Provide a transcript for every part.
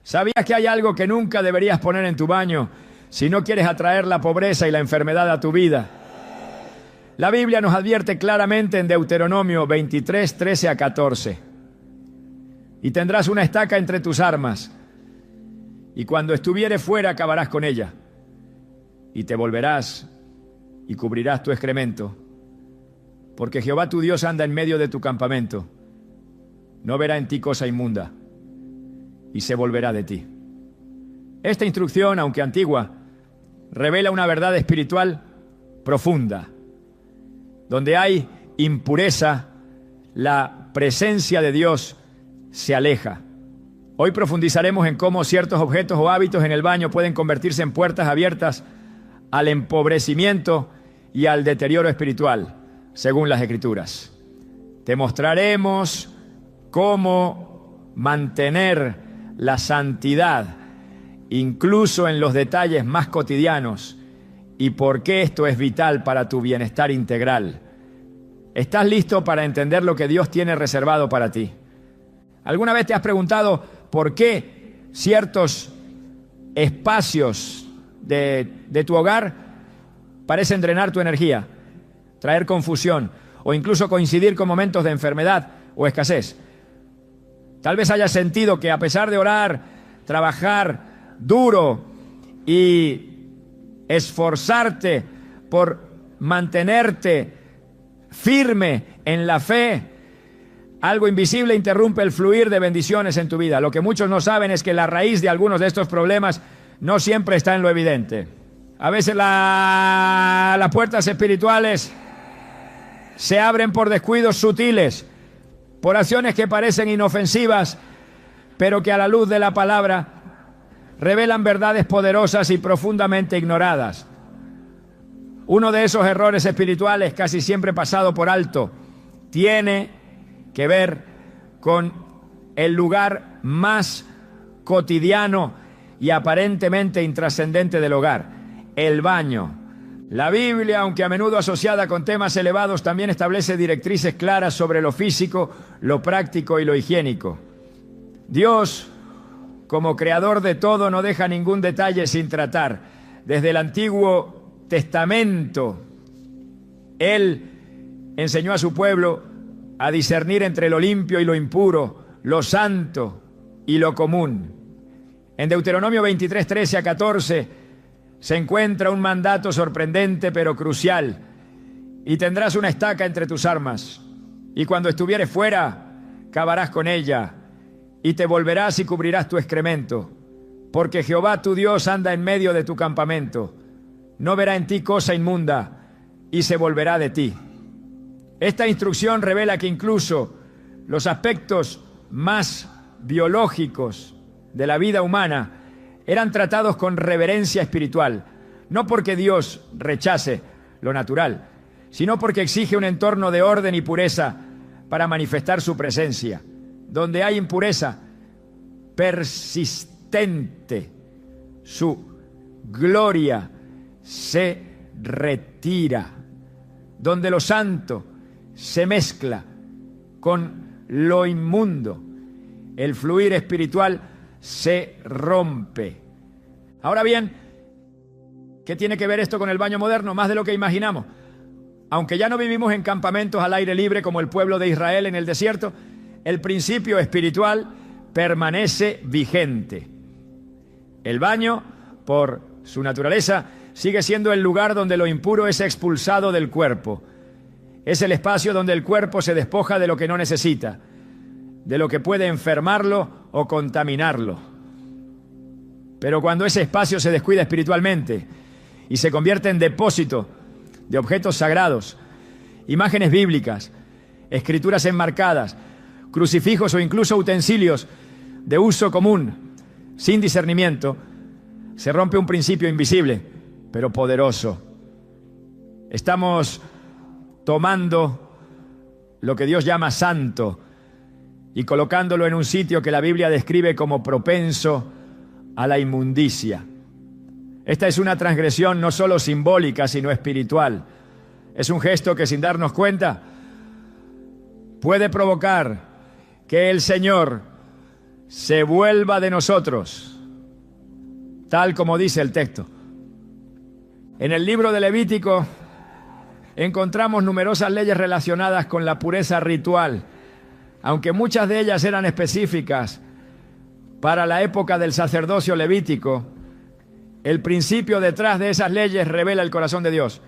¿Sabías que hay algo que nunca deberías poner en tu baño si no quieres atraer la pobreza y la enfermedad a tu vida? La Biblia nos advierte claramente en Deuteronomio 23, 13 a 14. Y tendrás una estaca entre tus armas, y cuando estuvieres fuera acabarás con ella, y te volverás y cubrirás tu excremento, porque Jehová tu Dios anda en medio de tu campamento, no verá en ti cosa inmunda, y se volverá de ti. Esta instrucción, aunque antigua, revela una verdad espiritual profunda. Donde hay impureza, la presencia de Dios se aleja. Hoy profundizaremos en cómo ciertos objetos o hábitos en el baño pueden convertirse en puertas abiertas al empobrecimiento y al deterioro espiritual, según las Escrituras. Te mostraremos cómo mantener la santidad, incluso en los detalles más cotidianos, y por qué esto es vital para tu bienestar integral. ¿Estás listo para entender lo que Dios tiene reservado para ti? ¿Alguna vez te has preguntado por qué ciertos espacios de tu hogar parecen drenar tu energía, traer confusión o incluso coincidir con momentos de enfermedad o escasez? Tal vez hayas sentido que a pesar de orar, trabajar duro y esforzarte por mantenerte firme en la fe, algo invisible interrumpe el fluir de bendiciones en tu vida. Lo que muchos no saben es que la raíz de algunos de estos problemas no siempre está en lo evidente. A veces las puertas espirituales se abren por descuidos sutiles, por acciones que parecen inofensivas, pero que a la luz de la palabra revelan verdades poderosas y profundamente ignoradas. Uno de esos errores espirituales, casi siempre pasado por alto, tiene que ver con el lugar más cotidiano y aparentemente intrascendente del hogar, el baño. La Biblia, aunque a menudo asociada con temas elevados, también establece directrices claras sobre lo físico, lo práctico y lo higiénico. Dios, como creador de todo, no deja ningún detalle sin tratar. Desde el Antiguo Testamento, Él enseñó a su pueblo a discernir entre lo limpio y lo impuro, lo santo y lo común. En Deuteronomio 23, 13 a 14, se encuentra un mandato sorprendente pero crucial. Y tendrás una estaca entre tus armas, y cuando estuvieres fuera, cavarás con ella, y te volverás y cubrirás tu excremento, porque Jehová tu Dios anda en medio de tu campamento, no verá en ti cosa inmunda, y se volverá de ti. Esta instrucción revela que incluso los aspectos más biológicos de la vida humana eran tratados con reverencia espiritual, no porque Dios rechace lo natural, sino porque exige un entorno de orden y pureza para manifestar su presencia. Donde hay impureza persistente, su gloria se retira. Donde lo santo se mezcla con lo inmundo, el fluir espiritual se rompe. Ahora bien, ¿qué tiene que ver esto con el baño moderno? Más de lo que imaginamos. Aunque ya no vivimos en campamentos al aire libre como el pueblo de Israel en el desierto, el principio espiritual permanece vigente. El baño, por su naturaleza, sigue siendo el lugar donde lo impuro es expulsado del cuerpo. Es el espacio donde el cuerpo se despoja de lo que no necesita, de lo que puede enfermarlo o contaminarlo. Pero cuando ese espacio se descuida espiritualmente y se convierte en depósito de objetos sagrados, imágenes bíblicas, escrituras enmarcadas, crucifijos o incluso utensilios de uso común, sin discernimiento, se rompe un principio invisible, pero poderoso. Estamos tomando lo que Dios llama santo y colocándolo en un sitio que la Biblia describe como propenso a la inmundicia. Esta es una transgresión no solo simbólica, sino espiritual. Es un gesto que, sin darnos cuenta, puede provocar que el Señor se vuelva de nosotros, tal como dice el texto. En el libro de Levítico encontramos numerosas leyes relacionadas con la pureza ritual, aunque muchas de ellas eran específicas para la época del sacerdocio levítico. El principio detrás de esas leyes revela el corazón de Dios.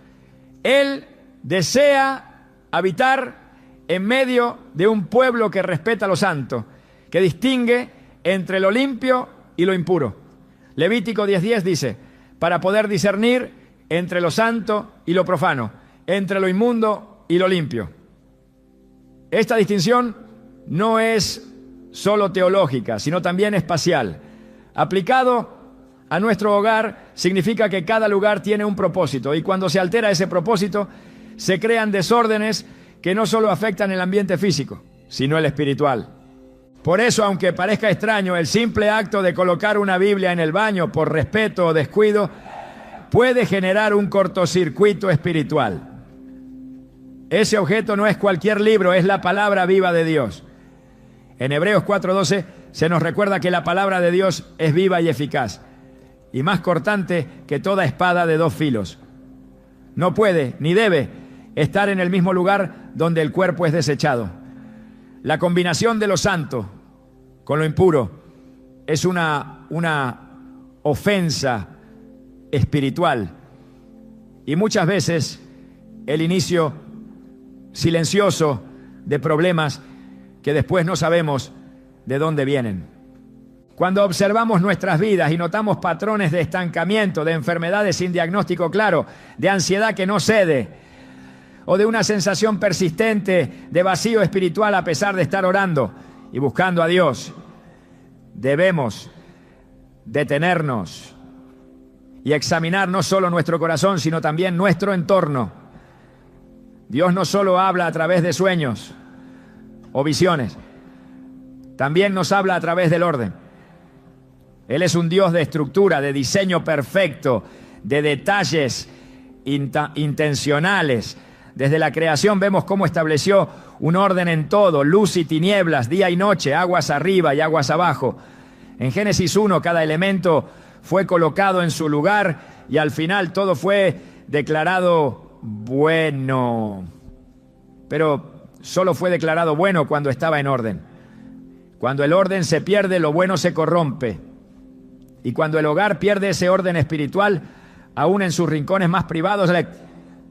Él desea habitar en medio de un pueblo que respeta lo santo, que distingue entre lo limpio y lo impuro. Levítico 10:10 dice, para poder discernir entre lo santo y lo profano, entre lo inmundo y lo limpio. Esta distinción no es solo teológica, sino también espacial. Aplicado a nuestro hogar, significa que cada lugar tiene un propósito, y cuando se altera ese propósito, se crean desórdenes que no solo afectan el ambiente físico, sino el espiritual. Por eso, aunque parezca extraño, el simple acto de colocar una Biblia en el baño por respeto o descuido puede generar un cortocircuito espiritual. Ese objeto no es cualquier libro, es la palabra viva de Dios. En Hebreos 4:12 se nos recuerda que la palabra de Dios es viva y eficaz, y más cortante que toda espada de dos filos. No puede ni debe estar en el mismo lugar donde el cuerpo es desechado. La combinación de lo santo con lo impuro es una ofensa espiritual, y muchas veces el inicio silencioso de problemas que después no sabemos de dónde vienen. Cuando observamos nuestras vidas y notamos patrones de estancamiento, de enfermedades sin diagnóstico claro, de ansiedad que no cede, o de una sensación persistente de vacío espiritual a pesar de estar orando y buscando a Dios, debemos detenernos y examinar no solo nuestro corazón, sino también nuestro entorno. Dios no solo habla a través de sueños o visiones, también nos habla a través del orden. Él es un Dios de estructura, de diseño perfecto, de detalles intencionales. Desde la creación vemos cómo estableció un orden en todo, luz y tinieblas, día y noche, aguas arriba y aguas abajo. En Génesis 1, cada elemento fue colocado en su lugar y al final todo fue declarado bueno. Pero solo fue declarado bueno cuando estaba en orden. Cuando el orden se pierde, lo bueno se corrompe. Y cuando el hogar pierde ese orden espiritual, aún en sus rincones más privados,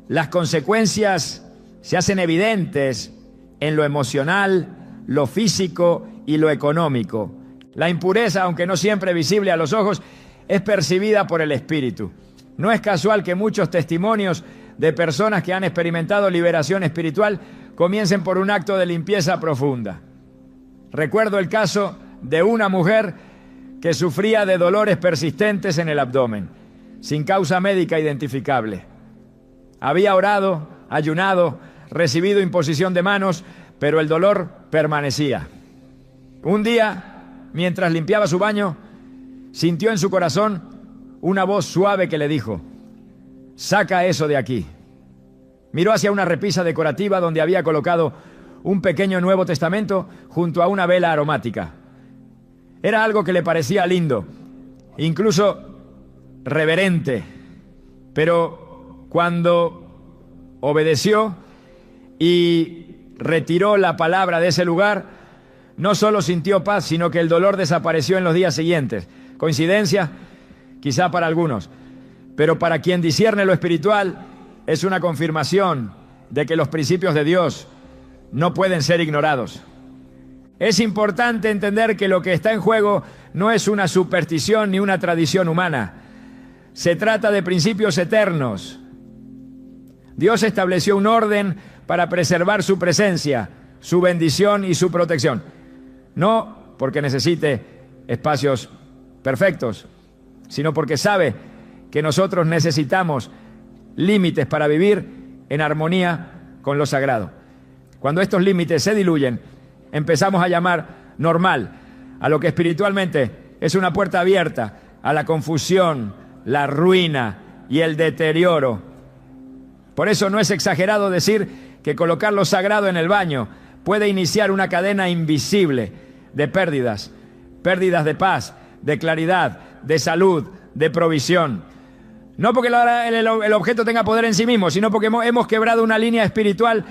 las consecuencias se hacen evidentes en lo emocional, lo físico y lo económico. La impureza, aunque no siempre visible a los ojos, es percibida por el espíritu. No es casual que muchos testimonios de personas que han experimentado liberación espiritual comiencen por un acto de limpieza profunda. Recuerdo el caso de una mujer que sufría de dolores persistentes en el abdomen, sin causa médica identificable. Había orado, ayunado, recibido imposición de manos, pero el dolor permanecía. Un día, mientras limpiaba su baño, sintió en su corazón una voz suave que le dijo: «Saca eso de aquí». Miró hacia una repisa decorativa donde había colocado un pequeño Nuevo Testamento junto a una vela aromática. Era algo que le parecía lindo, incluso reverente, pero cuando obedeció y retiró la palabra de ese lugar, no solo sintió paz, sino que el dolor desapareció en los días siguientes. ¿Coincidencia? Quizá para algunos, pero para quien discierne lo espiritual, es una confirmación de que los principios de Dios no pueden ser ignorados. Es importante entender que lo que está en juego no es una superstición ni una tradición humana. Se trata de principios eternos. Dios estableció un orden para preservar su presencia, su bendición y su protección. No porque necesite espacios perfectos, sino porque sabe que nosotros necesitamos límites para vivir en armonía con lo sagrado. Cuando estos límites se diluyen, empezamos a llamar normal a lo que espiritualmente es una puerta abierta a la confusión, la ruina y el deterioro. Por eso no es exagerado decir que colocar lo sagrado en el baño puede iniciar una cadena invisible de pérdidas, pérdidas de paz, de claridad, de salud, de provisión. No porque el objeto tenga poder en sí mismo, sino porque hemos quebrado una línea espiritual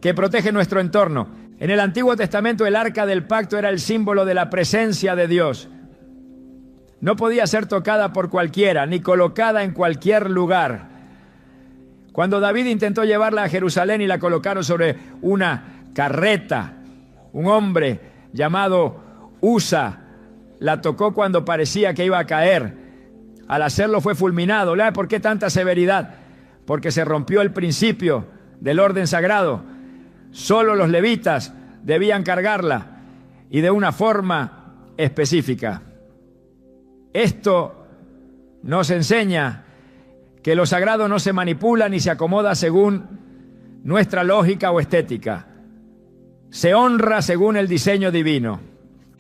que protege nuestro entorno. En el Antiguo Testamento el arca del pacto era el símbolo de la presencia de Dios. No podía ser tocada por cualquiera, ni colocada en cualquier lugar. Cuando David intentó llevarla a Jerusalén y la colocaron sobre una carreta, un hombre llamado Usa la tocó cuando parecía que iba a caer. Al hacerlo fue fulminado. ¿Por qué tanta severidad? Porque se rompió el principio del orden sagrado. Solo los levitas debían cargarla y de una forma específica. Esto nos enseña que lo sagrado no se manipula ni se acomoda según nuestra lógica o estética. Se honra según el diseño divino.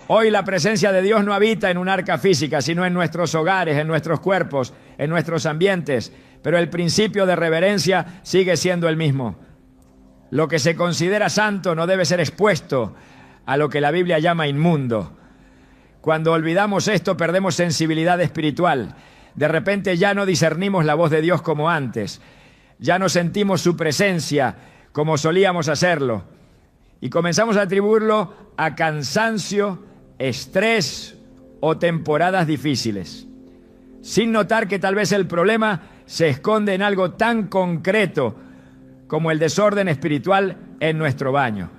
Hoy la presencia de Dios no habita en un arca física, sino en nuestros hogares, en nuestros cuerpos, en nuestros ambientes. Pero el principio de reverencia sigue siendo el mismo. Lo que se considera santo no debe ser expuesto a lo que la Biblia llama inmundo. Cuando olvidamos esto, perdemos sensibilidad espiritual. De repente ya no discernimos la voz de Dios como antes. Ya no sentimos su presencia como solíamos hacerlo. Y comenzamos a atribuirlo a cansancio, estrés o temporadas difíciles, sin notar que tal vez el problema se esconde en algo tan concreto como el desorden espiritual en nuestro baño.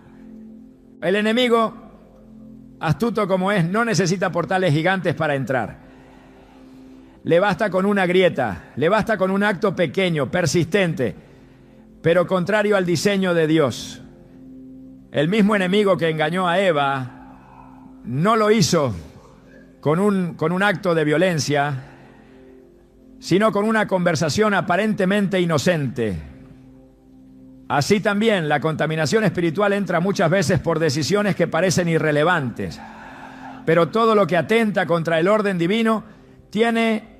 El enemigo, astuto como es, no necesita portales gigantes para entrar. Le basta con una grieta, le basta con un acto pequeño, persistente, pero contrario al diseño de Dios. El mismo enemigo que engañó a Eva no lo hizo con un acto de violencia, sino con una conversación aparentemente inocente. Así también la contaminación espiritual entra muchas veces por decisiones que parecen irrelevantes, pero todo lo que atenta contra el orden divino tiene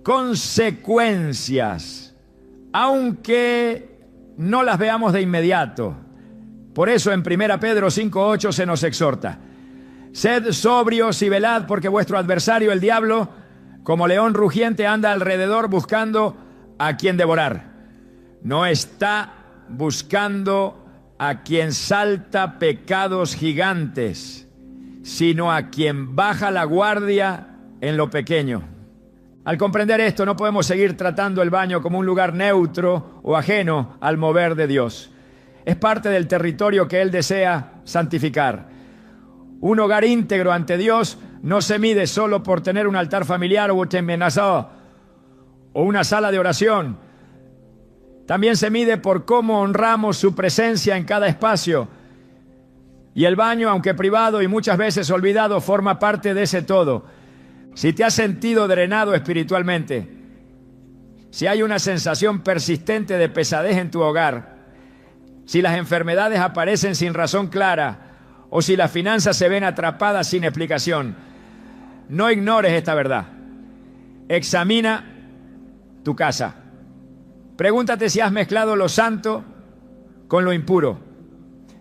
consecuencias, aunque no las veamos de inmediato. Por eso en 1 Pedro 5:8 se nos exhorta: sed sobrios y velad, porque vuestro adversario, el diablo, como león rugiente, anda alrededor buscando a quien devorar. No está buscando a quien salta pecados gigantes, sino a quien baja la guardia en lo pequeño. Al comprender esto, no podemos seguir tratando el baño como un lugar neutro o ajeno al mover de Dios. Es parte del territorio que Él desea santificar. Un hogar íntegro ante Dios no se mide solo por tener un altar familiar o una sala de oración. También se mide por cómo honramos su presencia en cada espacio. Y el baño, aunque privado y muchas veces olvidado, forma parte de ese todo. Si te has sentido drenado espiritualmente, si hay una sensación persistente de pesadez en tu hogar, si las enfermedades aparecen sin razón clara o si las finanzas se ven atrapadas sin explicación, no ignores esta verdad. Examina tu casa. Pregúntate si has mezclado lo santo con lo impuro,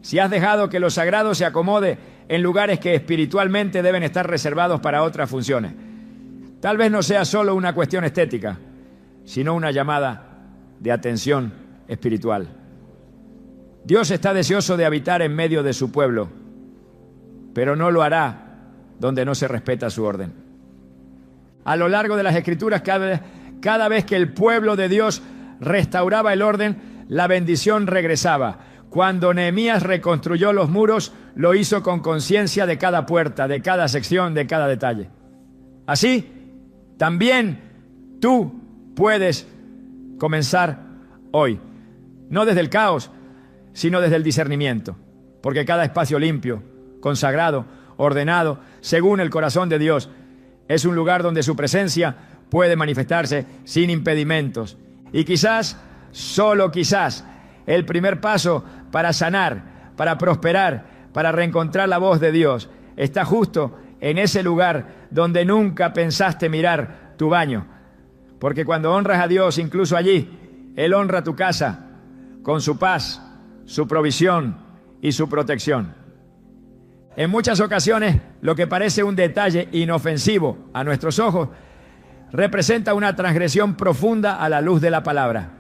si has dejado que lo sagrado se acomode en lugares que espiritualmente deben estar reservados para otras funciones. Tal vez no sea solo una cuestión estética, sino una llamada de atención espiritual. Dios está deseoso de habitar en medio de su pueblo, pero no lo hará donde no se respeta su orden. A lo largo de las Escrituras, cada vez que el pueblo de Dios restauraba el orden, la bendición regresaba. Cuando Nehemías reconstruyó los muros, lo hizo con conciencia de cada puerta, de cada sección, de cada detalle. Así, también tú puedes comenzar hoy, no desde el caos, sino desde el discernimiento, porque cada espacio limpio, consagrado, ordenado, según el corazón de Dios, es un lugar donde su presencia puede manifestarse sin impedimentos. Y quizás, solo quizás, el primer paso para sanar, para prosperar, para reencontrar la voz de Dios, está justo en ese lugar donde nunca pensaste mirar tu baño. Porque cuando honras a Dios, incluso allí, Él honra tu casa con su paz, su provisión y su protección. En muchas ocasiones, lo que parece un detalle inofensivo a nuestros ojos representa una transgresión profunda a la luz de la palabra.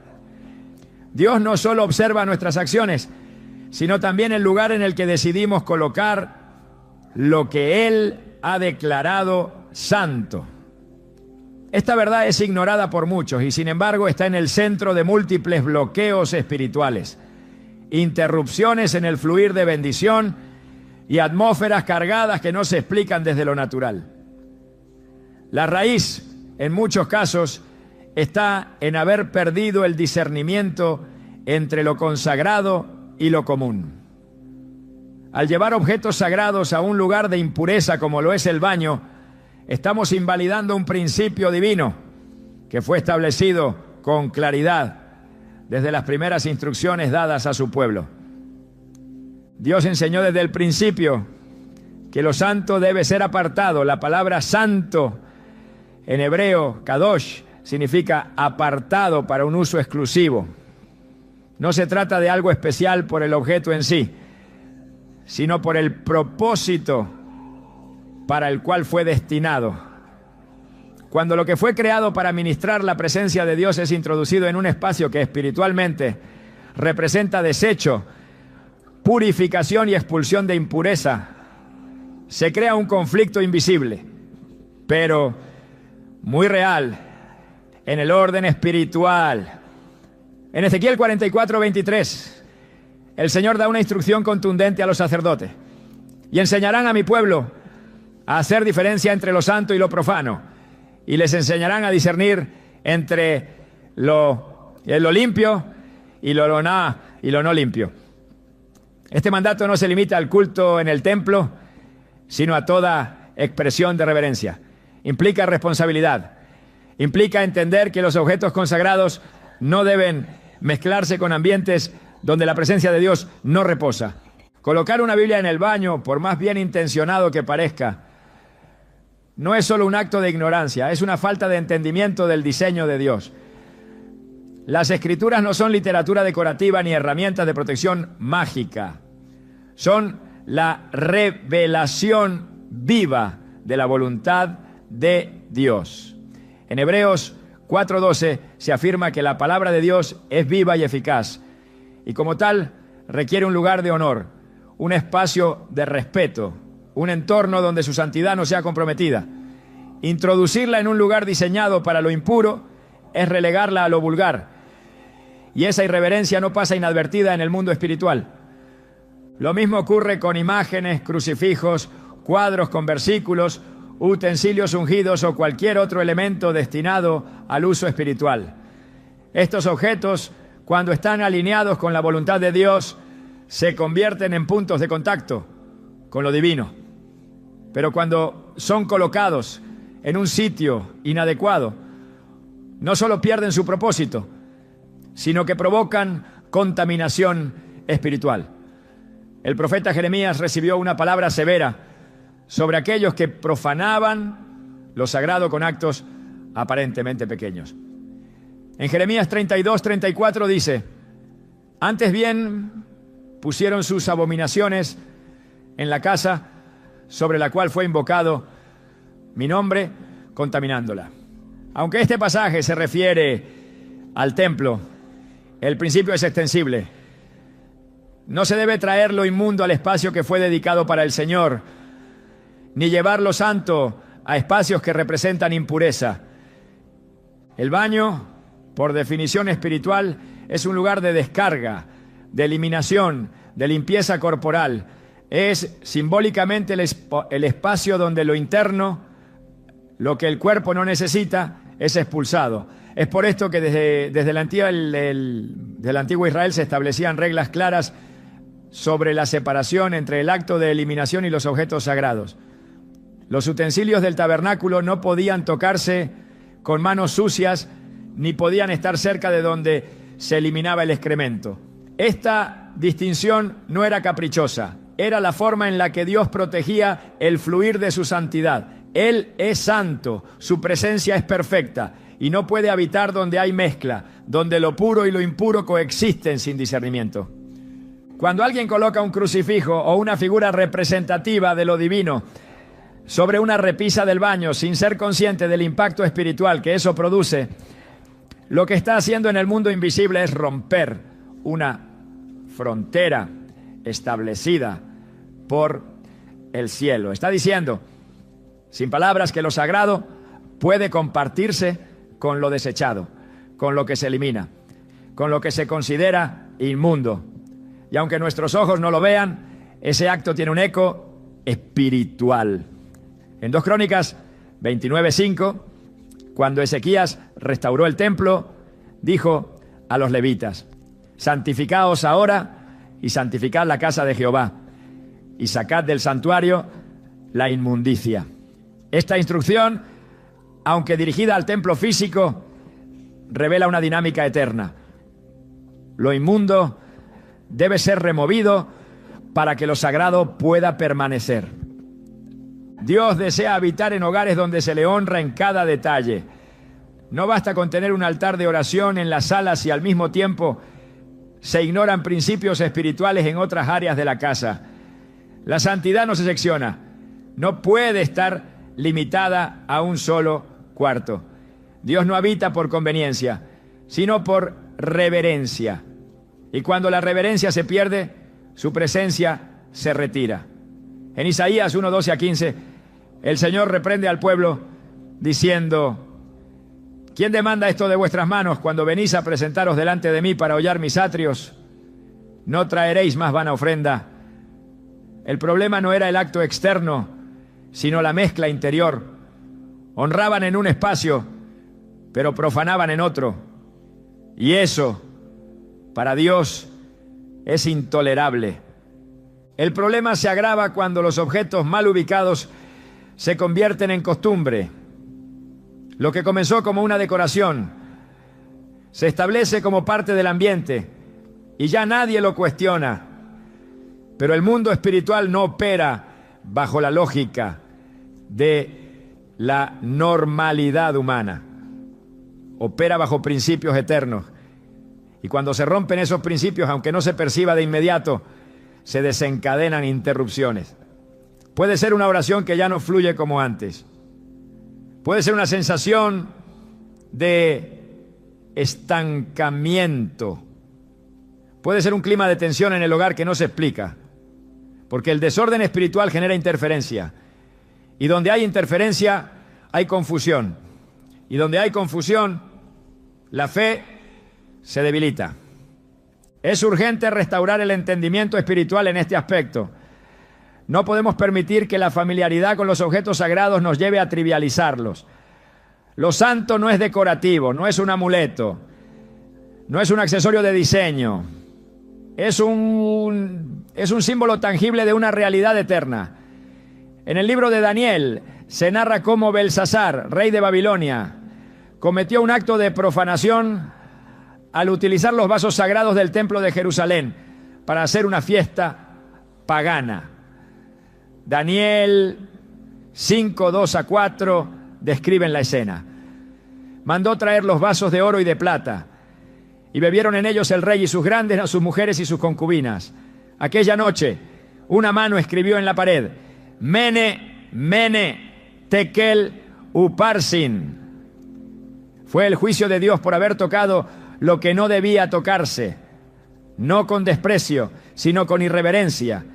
Dios no solo observa nuestras acciones, sino también el lugar en el que decidimos colocar lo que Él ha declarado santo. Esta verdad es ignorada por muchos y sin embargo está en el centro de múltiples bloqueos espirituales, interrupciones en el fluir de bendición y atmósferas cargadas que no se explican desde lo natural. La raíz, en muchos casos, está en haber perdido el discernimiento entre lo consagrado y lo común. Al llevar objetos sagrados a un lugar de impureza como lo es el baño, estamos invalidando un principio divino que fue establecido con claridad desde las primeras instrucciones dadas a su pueblo. Dios enseñó desde el principio que lo santo debe ser apartado. La palabra santo en hebreo, kadosh, significa apartado para un uso exclusivo. No se trata de algo especial por el objeto en sí, sino por el propósito para el cual fue destinado. Cuando lo que fue creado para ministrar la presencia de Dios es introducido en un espacio que espiritualmente representa desecho, purificación y expulsión de impureza, se crea un conflicto invisible, pero muy real, en el orden espiritual. En Ezequiel 44:23, el Señor da una instrucción contundente a los sacerdotes: y enseñarán a mi pueblo a hacer diferencia entre lo santo y lo profano, y les enseñarán a discernir entre lo limpio y lo no limpio. Este mandato no se limita al culto en el templo, sino a toda expresión de reverencia. Implica responsabilidad, implica entender que los objetos consagrados no deben mezclarse con ambientes donde la presencia de Dios no reposa. Colocar una Biblia en el baño, por más bien intencionado que parezca, no es solo un acto de ignorancia, es una falta de entendimiento del diseño de Dios. Las Escrituras no son literatura decorativa ni herramientas de protección mágica. Son la revelación viva de la voluntad de Dios. En Hebreos 4:12 se afirma que la palabra de Dios es viva y eficaz, y como tal requiere un lugar de honor, un espacio de respeto, un entorno donde su santidad no sea comprometida. Introducirla en un lugar diseñado para lo impuro es relegarla a lo vulgar, y esa irreverencia no pasa inadvertida en el mundo espiritual. Lo mismo ocurre con imágenes, crucifijos, cuadros con versículos, utensilios ungidos o cualquier otro elemento destinado al uso espiritual. Estos objetos, cuando están alineados con la voluntad de Dios, se convierten en puntos de contacto con lo divino. Pero cuando son colocados en un sitio inadecuado, no solo pierden su propósito, sino que provocan contaminación espiritual. El profeta Jeremías recibió una palabra severa sobre aquellos que profanaban lo sagrado con actos aparentemente pequeños. En Jeremías 32:34 dice: antes bien pusieron sus abominaciones en la casa sobre la cual fue invocado mi nombre, contaminándola. Aunque este pasaje se refiere al templo, el principio es extensible. No se debe traer lo inmundo al espacio que fue dedicado para el Señor, ni llevar lo santo a espacios que representan impureza. El baño, por definición espiritual, es un lugar de descarga, de eliminación, de limpieza corporal. Es simbólicamente el espacio donde lo interno, lo que el cuerpo no necesita, es expulsado. Es por esto que desde el antiguo Israel se establecían reglas claras sobre la separación entre el acto de eliminación y los objetos sagrados. Los utensilios del tabernáculo no podían tocarse con manos sucias, ni podían estar cerca de donde se eliminaba el excremento. Esta distinción no era caprichosa, era la forma en la que Dios protegía el fluir de su santidad. Él es santo, su presencia es perfecta y no puede habitar donde hay mezcla, donde lo puro y lo impuro coexisten sin discernimiento. Cuando alguien coloca un crucifijo o una figura representativa de lo divino sobre una repisa del baño sin ser consciente del impacto espiritual que eso produce, lo que está haciendo en el mundo invisible es romper una frontera establecida por el cielo. Está diciendo, sin palabras, que lo sagrado puede compartirse con lo desechado, con lo que se elimina, con lo que se considera inmundo. Y aunque nuestros ojos no lo vean, ese acto tiene un eco espiritual. En 2 Crónicas 29:5, cuando Ezequías restauró el templo, dijo a los levitas: santificaos ahora y santificad la casa de Jehová, y sacad del santuario la inmundicia. Esta instrucción, aunque dirigida al templo físico, revela una dinámica eterna. Lo inmundo debe ser removido para que lo sagrado pueda permanecer. Dios desea habitar en hogares donde se le honra en cada detalle. No basta con tener un altar de oración en las salas si al mismo tiempo se ignoran principios espirituales en otras áreas de la casa. La santidad no se secciona, no puede estar limitada a un solo cuarto. Dios no habita por conveniencia, sino por reverencia. Y cuando la reverencia se pierde, su presencia se retira. En Isaías 1:12-15, el Señor reprende al pueblo diciendo: ¿quién demanda esto de vuestras manos cuando venís a presentaros delante de mí para hollar mis atrios? No traeréis más vana ofrenda. El problema no era el acto externo, sino la mezcla interior. Honraban en un espacio, pero profanaban en otro. Y eso, para Dios, es intolerable. El problema se agrava cuando los objetos mal ubicados se convierten en costumbre. Lo que comenzó como una decoración se establece como parte del ambiente y ya nadie lo cuestiona. Pero el mundo espiritual no opera bajo la lógica de la normalidad humana. Opera bajo principios eternos. Y cuando se rompen esos principios, aunque no se perciba de inmediato, se desencadenan interrupciones. Puede ser una oración que ya no fluye como antes. Puede ser una sensación de estancamiento. Puede ser un clima de tensión en el hogar que no se explica. Porque el desorden espiritual genera interferencia. Y donde hay interferencia, hay confusión. Y donde hay confusión, la fe se debilita. Es urgente restaurar el entendimiento espiritual en este aspecto. No podemos permitir que la familiaridad con los objetos sagrados nos lleve a trivializarlos. Lo santo no es decorativo, no es un amuleto, no es un accesorio de diseño. Es un símbolo tangible de una realidad eterna. En el libro de Daniel se narra cómo Belsasar, rey de Babilonia, cometió un acto de profanación al utilizar los vasos sagrados del templo de Jerusalén para hacer una fiesta pagana. Daniel 5:2-4 describen la escena. Mandó traer los vasos de oro y de plata, y bebieron en ellos el rey y sus grandes, sus mujeres y sus concubinas. Aquella noche, una mano escribió en la pared: Mene, Mene, Tekel, Uparsin. Fue el juicio de Dios por haber tocado lo que no debía tocarse, no con desprecio, sino con irreverencia,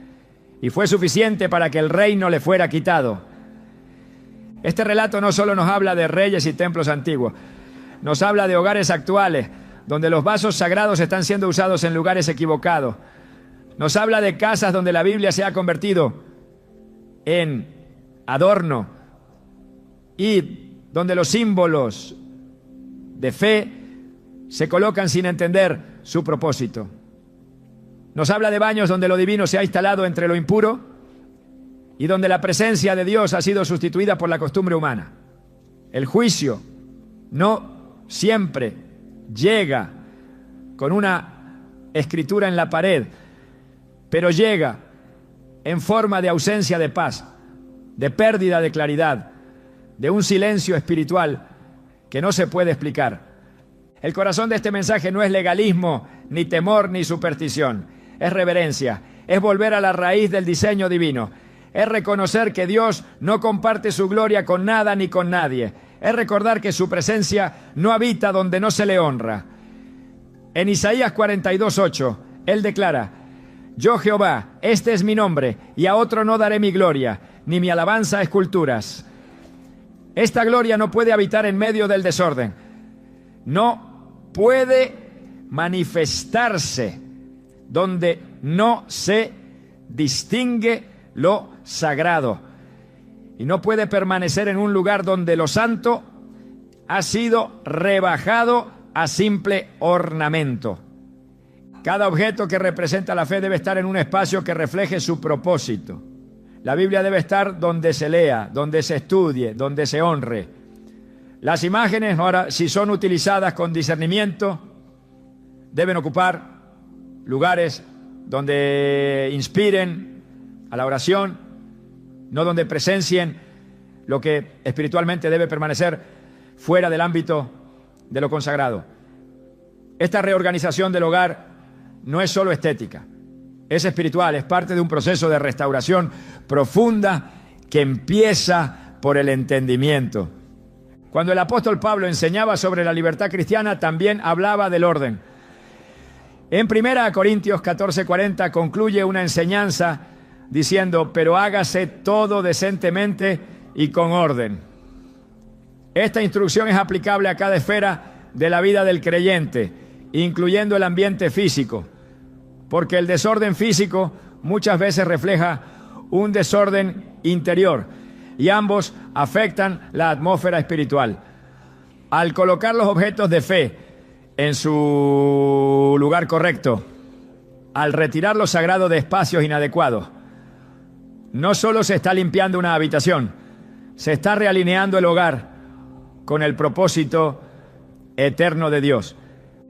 y fue suficiente para que el reino le fuera quitado. Este relato no solo nos habla de reyes y templos antiguos, nos habla de hogares actuales, donde los vasos sagrados están siendo usados en lugares equivocados. Nos habla de casas donde la Biblia se ha convertido en adorno y donde los símbolos de fe se colocan sin entender su propósito. Nos habla de baños donde lo divino se ha instalado entre lo impuro y donde la presencia de Dios ha sido sustituida por la costumbre humana. El juicio no siempre llega con una escritura en la pared, pero llega en forma de ausencia de paz, de pérdida de claridad, de un silencio espiritual que no se puede explicar. El corazón de este mensaje no es legalismo, ni temor, ni superstición. es reverencia, es volver a la raíz del diseño divino, es reconocer que Dios no comparte su gloria con nada ni con nadie, es recordar que su presencia no habita donde no se le honra. En Isaías 42:8, Él declara: yo Jehová, este es mi nombre, y a otro no daré mi gloria, ni mi alabanza a esculturas. Esta gloria no puede habitar en medio del desorden, no puede manifestarse donde no se distingue lo sagrado, y no puede permanecer en un lugar donde lo santo ha sido rebajado a simple ornamento. Cada objeto que representa la fe debe estar en un espacio que refleje su propósito. La Biblia debe estar donde se lea, donde se estudie, donde se honre. Las imágenes, ahora, si son utilizadas con discernimiento, deben ocupar lugares donde inspiren a la oración, no donde presencien lo que espiritualmente debe permanecer fuera del ámbito de lo consagrado. Esta reorganización del hogar no es solo estética, es espiritual, es parte de un proceso de restauración profunda que empieza por el entendimiento. Cuando el apóstol Pablo enseñaba sobre la libertad cristiana, también hablaba del orden. En 1 Corintios 14:40 concluye una enseñanza diciendo: pero hágase todo decentemente y con orden. Esta instrucción es aplicable a cada esfera de la vida del creyente, incluyendo el ambiente físico, porque el desorden físico muchas veces refleja un desorden interior y ambos afectan la atmósfera espiritual. Al colocar los objetos de fe en su lugar correcto, al retirar lo sagrado de espacios inadecuados, no solo se está limpiando una habitación, se está realineando el hogar con el propósito eterno de Dios.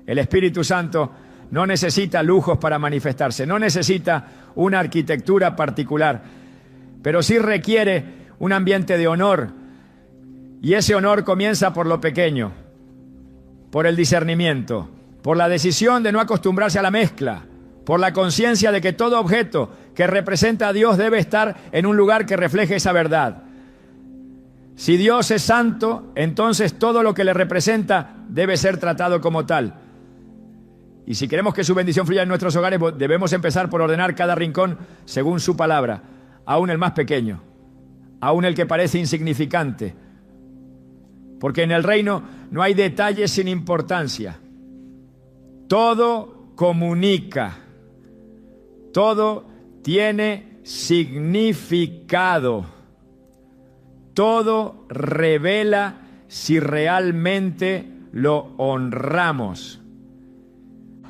El Espíritu Santo no necesita lujos para manifestarse, no necesita una arquitectura particular, pero sí requiere un ambiente de honor, y ese honor comienza por lo pequeño, por el discernimiento, por la decisión de no acostumbrarse a la mezcla, por la conciencia de que todo objeto que representa a Dios debe estar en un lugar que refleje esa verdad. Si Dios es santo, entonces todo lo que le representa debe ser tratado como tal. Y si queremos que su bendición fluya en nuestros hogares, debemos empezar por ordenar cada rincón según su palabra, aún el más pequeño, aún el que parece insignificante. Porque en el reino no hay detalles sin importancia. Todo comunica, todo tiene significado, todo revela si realmente lo honramos.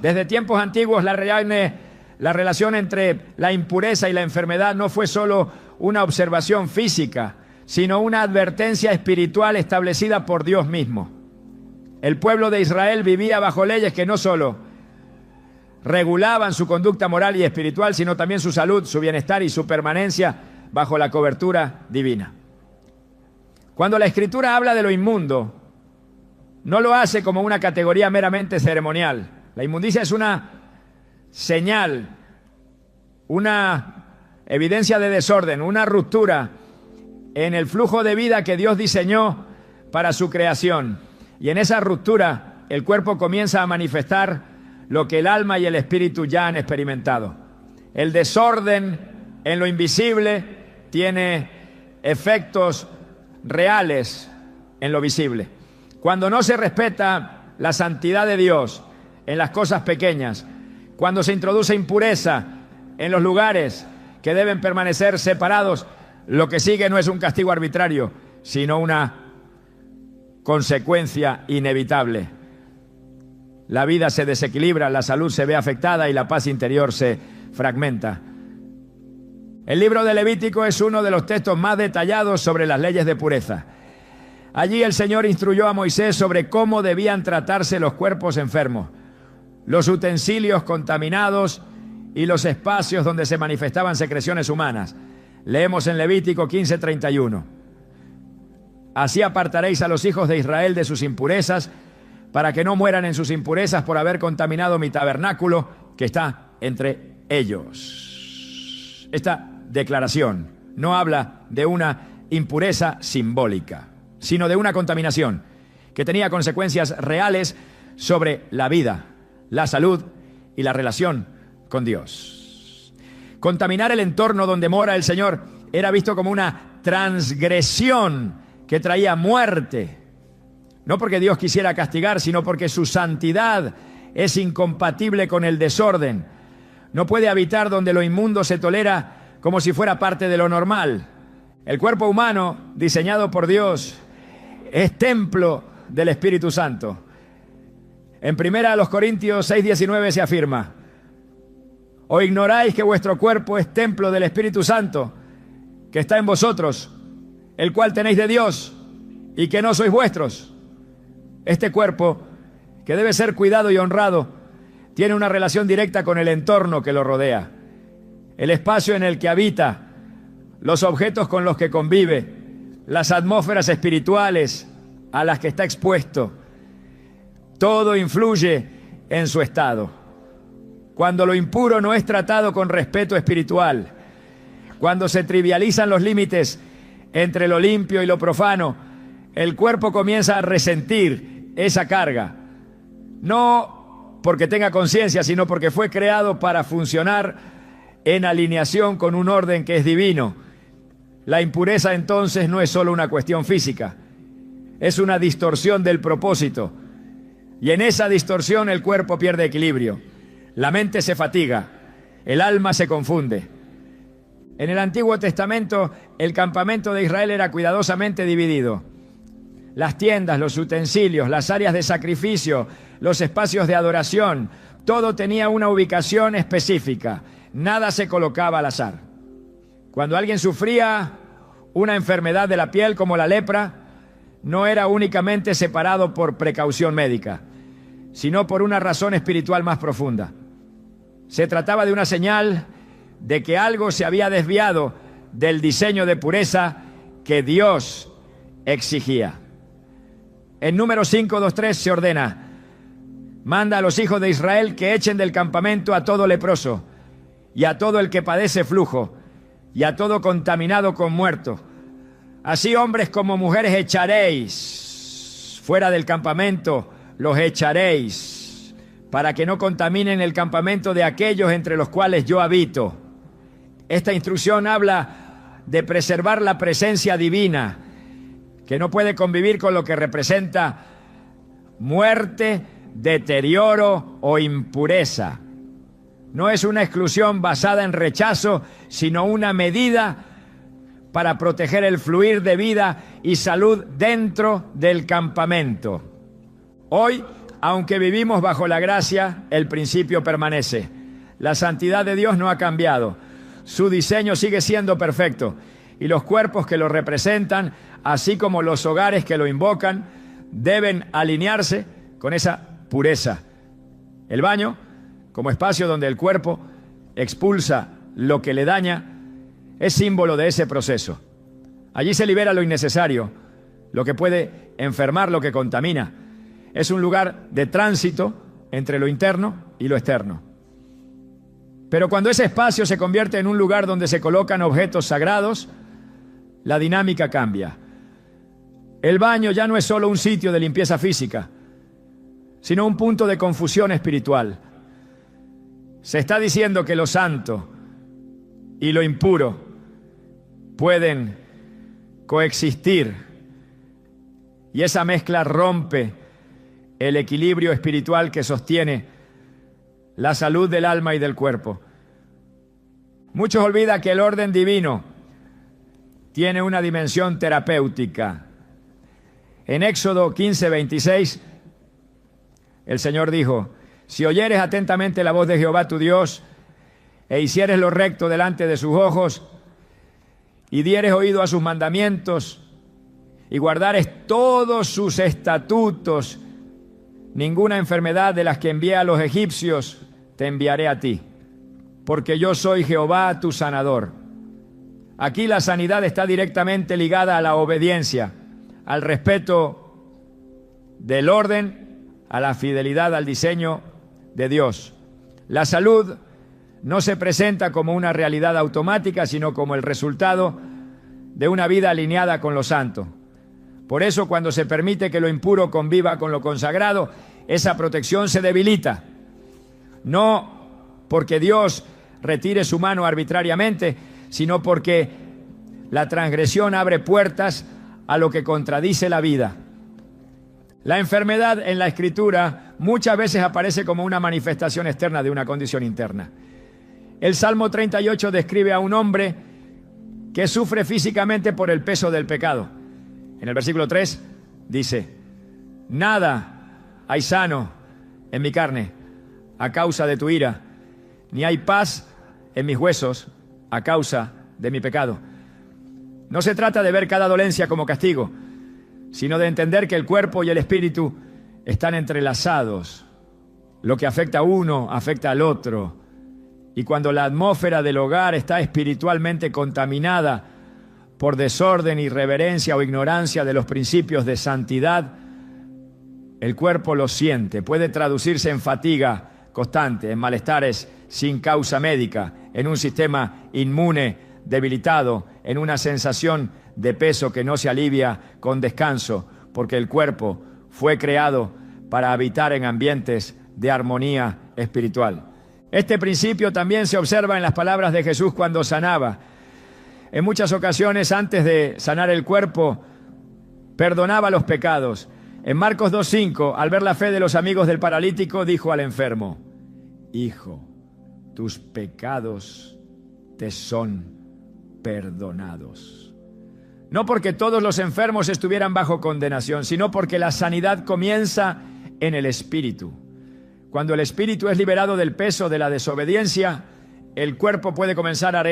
Desde tiempos antiguos la relación entre la impureza y la enfermedad no fue solo una observación física, sino una advertencia espiritual establecida por Dios mismo. El pueblo de Israel vivía bajo leyes que no solo regulaban su conducta moral y espiritual, sino también su salud, su bienestar y su permanencia bajo la cobertura divina. Cuando la Escritura habla de lo inmundo, no lo hace como una categoría meramente ceremonial. La inmundicia es una señal, una evidencia de desorden, una ruptura en el flujo de vida que Dios diseñó para su creación. Y en esa ruptura el cuerpo comienza a manifestar lo que el alma y el espíritu ya han experimentado. El desorden en lo invisible tiene efectos reales en lo visible. Cuando no se respeta la santidad de Dios en las cosas pequeñas, cuando se introduce impureza en los lugares que deben permanecer separados, lo que sigue no es un castigo arbitrario, sino una consecuencia inevitable. La vida se desequilibra, la salud se ve afectada y la paz interior se fragmenta. El libro de Levítico es uno de los textos más detallados sobre las leyes de pureza. Allí el Señor instruyó a Moisés sobre cómo debían tratarse los cuerpos enfermos, los utensilios contaminados y los espacios donde se manifestaban secreciones humanas. Leemos en Levítico 15:31. Así apartaréis a los hijos de Israel de sus impurezas, para que no mueran en sus impurezas por haber contaminado mi tabernáculo que está entre ellos. Esta declaración no habla de una impureza simbólica, sino de una contaminación que tenía consecuencias reales sobre la vida, la salud y la relación con Dios. Contaminar el entorno donde mora el Señor era visto como una transgresión que traía muerte. No porque Dios quisiera castigar, sino porque su santidad es incompatible con el desorden. No puede habitar donde lo inmundo se tolera como si fuera parte de lo normal. El cuerpo humano, diseñado por Dios, es templo del Espíritu Santo. En 1 Corintios 6:19 se afirma: ¿o ignoráis que vuestro cuerpo es templo del Espíritu Santo, que está en vosotros, el cual tenéis de Dios, y que no sois vuestros? Este cuerpo, que debe ser cuidado y honrado, tiene una relación directa con el entorno que lo rodea, el espacio en el que habita, los objetos con los que convive, las atmósferas espirituales a las que está expuesto. Todo influye en su estado. Cuando lo impuro no es tratado con respeto espiritual, cuando se trivializan los límites entre lo limpio y lo profano, el cuerpo comienza a resentir esa carga. No porque tenga conciencia, sino porque fue creado para funcionar en alineación con un orden que es divino. La impureza entonces no es solo una cuestión física, es una distorsión del propósito. Y en esa distorsión el cuerpo pierde equilibrio. La mente se fatiga, el alma se confunde. En el Antiguo Testamento, el campamento de Israel era cuidadosamente dividido. Las tiendas, los utensilios, las áreas de sacrificio, los espacios de adoración, todo tenía una ubicación específica. Nada se colocaba al azar. Cuando alguien sufría una enfermedad de la piel como la lepra, no era únicamente separado por precaución médica, sino por una razón espiritual más profunda. Se trataba de una señal de que algo se había desviado del diseño de pureza que Dios exigía. En Números 5:2-3 se ordena: manda a los hijos de Israel que echen del campamento a todo leproso, y a todo el que padece flujo, y a todo contaminado con muerto. Así hombres como mujeres echaréis fuera del campamento, los echaréis, para que no contaminen el campamento de aquellos entre los cuales yo habito. Esta instrucción habla de preservar la presencia divina, que no puede convivir con lo que representa muerte, deterioro o impureza. No es una exclusión basada en rechazo, sino una medida para proteger el fluir de vida y salud dentro del campamento. Hoy, aunque vivimos bajo la gracia, el principio permanece. La santidad de Dios no ha cambiado. Su diseño sigue siendo perfecto, y los cuerpos que lo representan, así como los hogares que lo invocan, deben alinearse con esa pureza. El baño, como espacio donde el cuerpo expulsa lo que le daña, es símbolo de ese proceso. Allí se libera lo innecesario, lo que puede enfermar, lo que contamina. Es un lugar de tránsito entre lo interno y lo externo. Pero cuando ese espacio se convierte en un lugar donde se colocan objetos sagrados, la dinámica cambia. El baño ya no es solo un sitio de limpieza física, sino un punto de confusión espiritual. Se está diciendo que lo santo y lo impuro pueden coexistir, y esa mezcla rompe el equilibrio espiritual que sostiene la salud del alma y del cuerpo. Muchos olvidan que el orden divino tiene una dimensión terapéutica. En Éxodo 15:26, el Señor dijo: si oyeres atentamente la voz de Jehová tu Dios, e hicieres lo recto delante de sus ojos, y dieres oído a sus mandamientos, y guardares todos sus estatutos, ninguna enfermedad de las que envié a los egipcios te enviaré a ti, porque yo soy Jehová tu sanador. Aquí la sanidad está directamente ligada a la obediencia, al respeto del orden, a la fidelidad al diseño de Dios. La salud no se presenta como una realidad automática, sino como el resultado de una vida alineada con lo santo. Por eso, cuando se permite que lo impuro conviva con lo consagrado, esa protección se debilita. No porque Dios retire su mano arbitrariamente, sino porque la transgresión abre puertas a lo que contradice la vida. La enfermedad en la Escritura muchas veces aparece como una manifestación externa de una condición interna. El Salmo 38 describe a un hombre que sufre físicamente por el peso del pecado. En el versículo 3 dice: nada hay sano en mi carne a causa de tu ira, ni hay paz en mis huesos a causa de mi pecado. No se trata de ver cada dolencia como castigo, sino de entender que el cuerpo y el espíritu están entrelazados. Lo que afecta a uno afecta al otro. Y cuando la atmósfera del hogar está espiritualmente contaminada por desorden, irreverencia o ignorancia de los principios de santidad, el cuerpo lo siente. Puede traducirse en fatiga constante, en malestares sin causa médica, en un sistema inmune debilitado, en una sensación de peso que no se alivia con descanso, porque el cuerpo fue creado para habitar en ambientes de armonía espiritual. Este principio también se observa en las palabras de Jesús cuando sanaba. En muchas ocasiones, antes de sanar el cuerpo, perdonaba los pecados. En Marcos 2:5, al ver la fe de los amigos del paralítico, dijo al enfermo: hijo, tus pecados te son perdonados. No porque todos los enfermos estuvieran bajo condenación, sino porque la sanidad comienza en el espíritu. Cuando el espíritu es liberado del peso de la desobediencia, el cuerpo puede comenzar a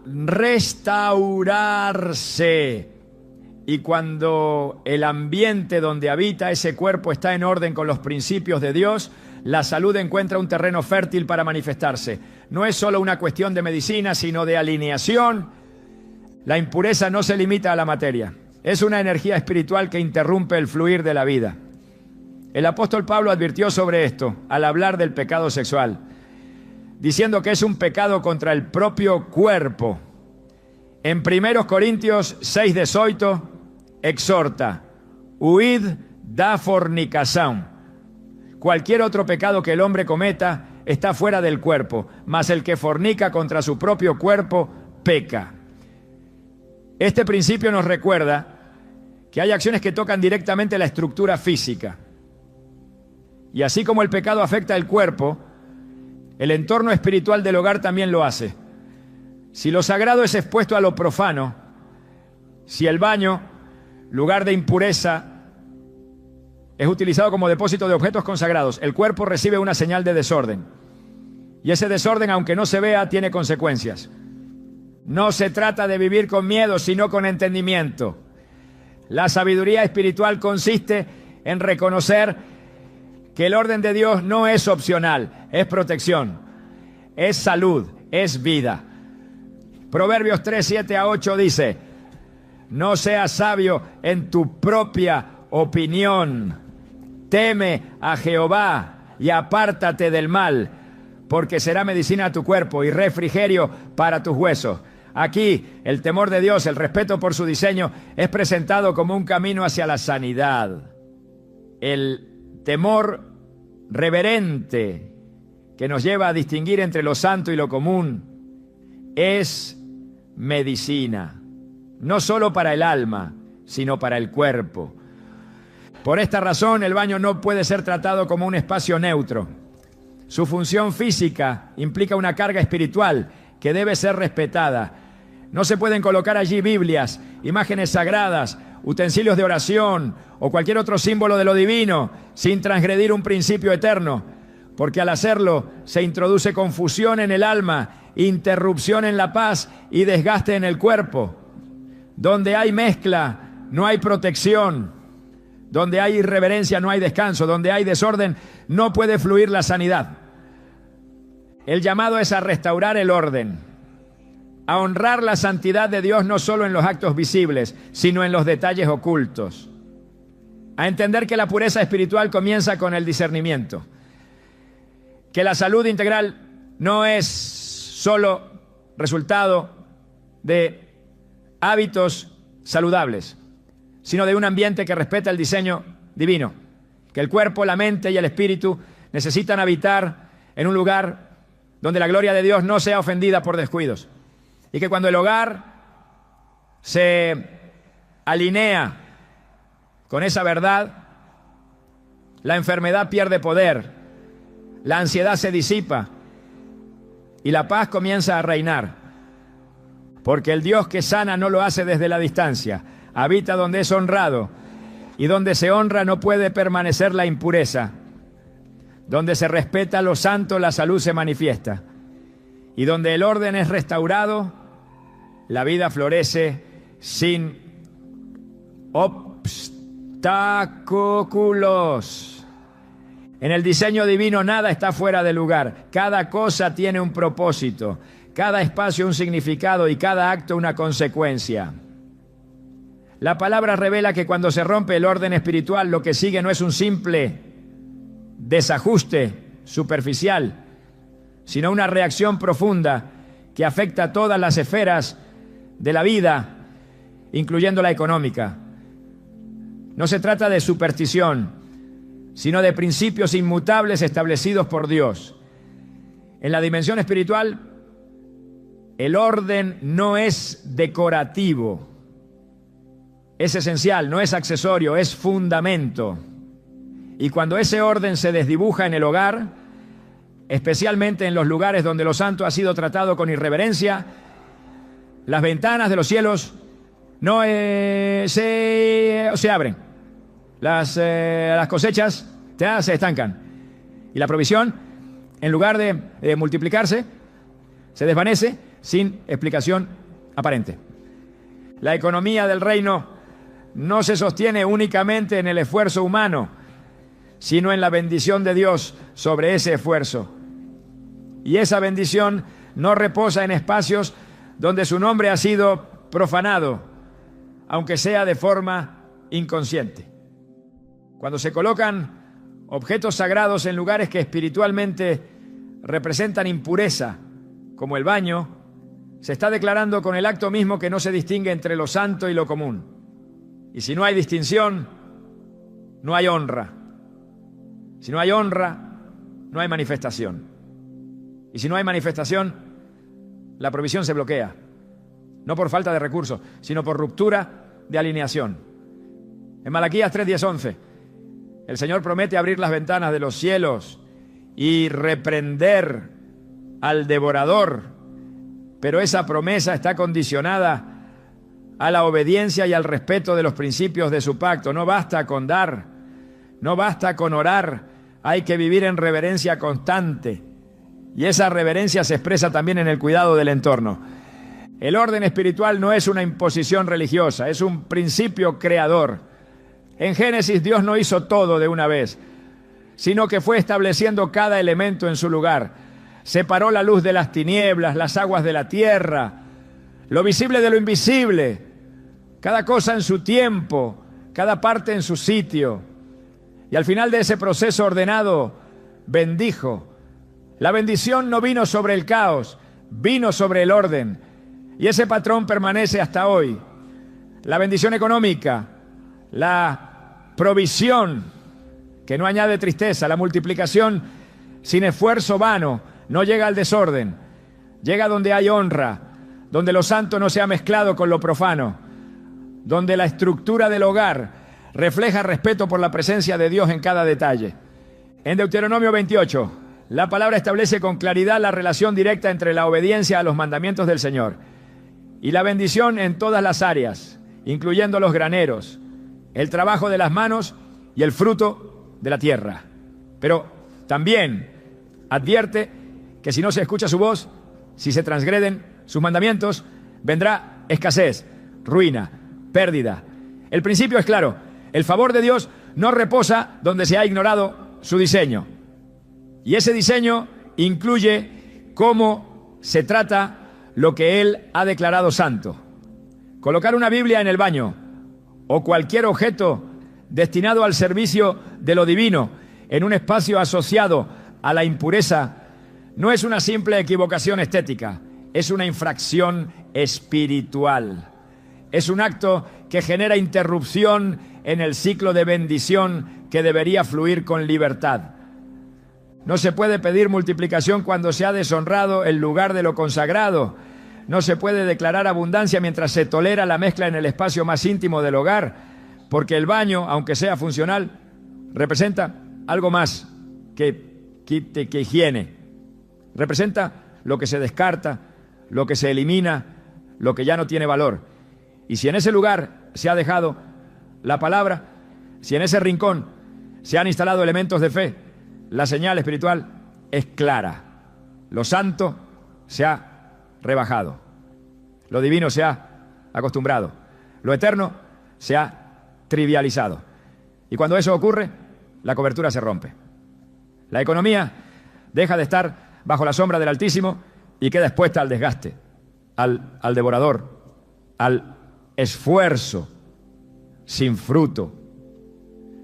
restaurarse. Y cuando el ambiente donde habita ese cuerpo está en orden con los principios de Dios, la salud encuentra un terreno fértil para manifestarse. No es solo una cuestión de medicina, sino de alineación. La impureza no se limita a la materia. Es una energía espiritual que interrumpe el fluir de la vida. El apóstol Pablo advirtió sobre esto al hablar del pecado sexual, diciendo que es un pecado contra el propio cuerpo. En 1 Corintios 6:18 exhorta: huid da fornicación. Cualquier otro pecado que el hombre cometa está fuera del cuerpo, mas el que fornica contra su propio cuerpo peca. Este principio nos recuerda que hay acciones que tocan directamente la estructura física. Y así como el pecado afecta el cuerpo, el entorno espiritual del hogar también lo hace. Si lo sagrado es expuesto a lo profano, si el baño, lugar de impureza, es utilizado como depósito de objetos consagrados, el cuerpo recibe una señal de desorden. Y ese desorden, aunque no se vea, tiene consecuencias. No se trata de vivir con miedo, sino con entendimiento. La sabiduría espiritual consiste en reconocer que el orden de Dios no es opcional, es protección, es salud, es vida. Proverbios 3:7-8 dice: no seas sabio en tu propia opinión. Teme a Jehová y apártate del mal, porque será medicina a tu cuerpo y refrigerio para tus huesos. Aquí, el temor de Dios, el respeto por su diseño, es presentado como un camino hacia la sanidad. El temor reverente que nos lleva a distinguir entre lo santo y lo común es medicina, no solo para el alma, sino para el cuerpo. Por esta razón, el baño no puede ser tratado como un espacio neutro. Su función física implica una carga espiritual que debe ser respetada. No se pueden colocar allí Biblias, imágenes sagradas, utensilios de oración o cualquier otro símbolo de lo divino sin transgredir un principio eterno, porque al hacerlo se introduce confusión en el alma, interrupción en la paz y desgaste en el cuerpo. Donde hay mezcla, no hay protección. Donde hay irreverencia, no hay descanso. Donde hay desorden, no puede fluir la sanidad. El llamado es a restaurar el orden, a honrar la santidad de Dios no solo en los actos visibles, sino en los detalles ocultos. A entender que la pureza espiritual comienza con el discernimiento, que la salud integral no es solo resultado de hábitos saludables, sino de un ambiente que respeta el diseño divino, que el cuerpo, la mente y el espíritu necesitan habitar en un lugar donde la gloria de Dios no sea ofendida por descuidos, y que cuando el hogar se alinea con esa verdad, la enfermedad pierde poder, la ansiedad se disipa y la paz comienza a reinar, porque el Dios que sana no lo hace desde la distancia, habita donde es honrado, y donde se honra no puede permanecer la impureza. Donde se respeta lo santo, la salud se manifiesta. Y donde el orden es restaurado, la vida florece sin obstáculos. En el diseño divino nada está fuera de lugar. Cada cosa tiene un propósito, cada espacio un significado y cada acto una consecuencia. La palabra revela que cuando se rompe el orden espiritual, lo que sigue no es un simple desajuste superficial, sino una reacción profunda que afecta a todas las esferas de la vida, incluyendo la económica. No se trata de superstición, sino de principios inmutables establecidos por Dios. En la dimensión espiritual, el orden no es decorativo, es esencial, no es accesorio, es fundamento. Y cuando ese orden se desdibuja en el hogar, especialmente en los lugares donde lo santo ha sido tratado con irreverencia, las ventanas de los cielos no se abren. Las cosechas ya se estancan. Y la provisión, en lugar de multiplicarse, se desvanece sin explicación aparente. La economía del reino no se sostiene únicamente en el esfuerzo humano, sino en la bendición de Dios sobre ese esfuerzo. Y esa bendición no reposa en espacios donde su nombre ha sido profanado, aunque sea de forma inconsciente. Cuando se colocan objetos sagrados en lugares que espiritualmente representan impureza, como el baño, se está declarando con el acto mismo que no se distingue entre lo santo y lo común. Y si no hay distinción, no hay honra. Si no hay honra, no hay manifestación. Y si no hay manifestación, la provisión se bloquea. No por falta de recursos, sino por ruptura de alineación. En Malaquías 3, 10, 11, el Señor promete abrir las ventanas de los cielos y reprender al devorador, pero esa promesa está condicionada a la obediencia y al respeto de los principios de su pacto. No basta con dar, no basta con orar, hay que vivir en reverencia constante. Y esa reverencia se expresa también en el cuidado del entorno. El orden espiritual no es una imposición religiosa, es un principio creador. En Génesis Dios no hizo todo de una vez, sino que fue estableciendo cada elemento en su lugar. Separó la luz de las tinieblas, las aguas de la tierra, lo visible de lo invisible, cada cosa en su tiempo, cada parte en su sitio. Y al final de ese proceso ordenado, bendijo. La bendición no vino sobre el caos, vino sobre el orden. Y ese patrón permanece hasta hoy. La bendición económica, la provisión, que no añade tristeza, la multiplicación sin esfuerzo vano, no llega al desorden. Llega donde hay honra, donde lo santo no se ha mezclado con lo profano, donde la estructura del hogar refleja respeto por la presencia de Dios en cada detalle. En Deuteronomio 28, la palabra establece con claridad la relación directa entre la obediencia a los mandamientos del Señor y la bendición en todas las áreas, incluyendo los graneros, el trabajo de las manos y el fruto de la tierra. Pero también advierte que si no se escucha su voz, si se transgreden sus mandamientos, vendrá escasez, ruina, pérdida. El principio es claro: el favor de Dios no reposa donde se ha ignorado su diseño. Y ese diseño incluye cómo se trata lo que Él ha declarado santo. Colocar una Biblia en el baño o cualquier objeto destinado al servicio de lo divino en un espacio asociado a la impureza No es una simple equivocación estética, es una infracción espiritual. Es un acto que genera interrupción en el ciclo de bendición que debería fluir con libertad. No se puede pedir multiplicación cuando se ha deshonrado el lugar de lo consagrado. No se puede declarar abundancia mientras se tolera la mezcla en el espacio más íntimo del hogar, porque el baño, aunque sea funcional, representa algo más que higiene. Representa lo que se descarta, lo que se elimina, lo que ya no tiene valor. Y si en ese lugar se ha dejado la palabra, si en ese rincón se han instalado elementos de fe, la señal espiritual es clara. Lo santo se ha rebajado. Lo divino se ha acostumbrado. Lo eterno se ha trivializado. Y cuando eso ocurre, la cobertura se rompe. La economía deja de estar bajo la sombra del Altísimo y queda expuesta al desgaste, al devorador, al esfuerzo sin fruto.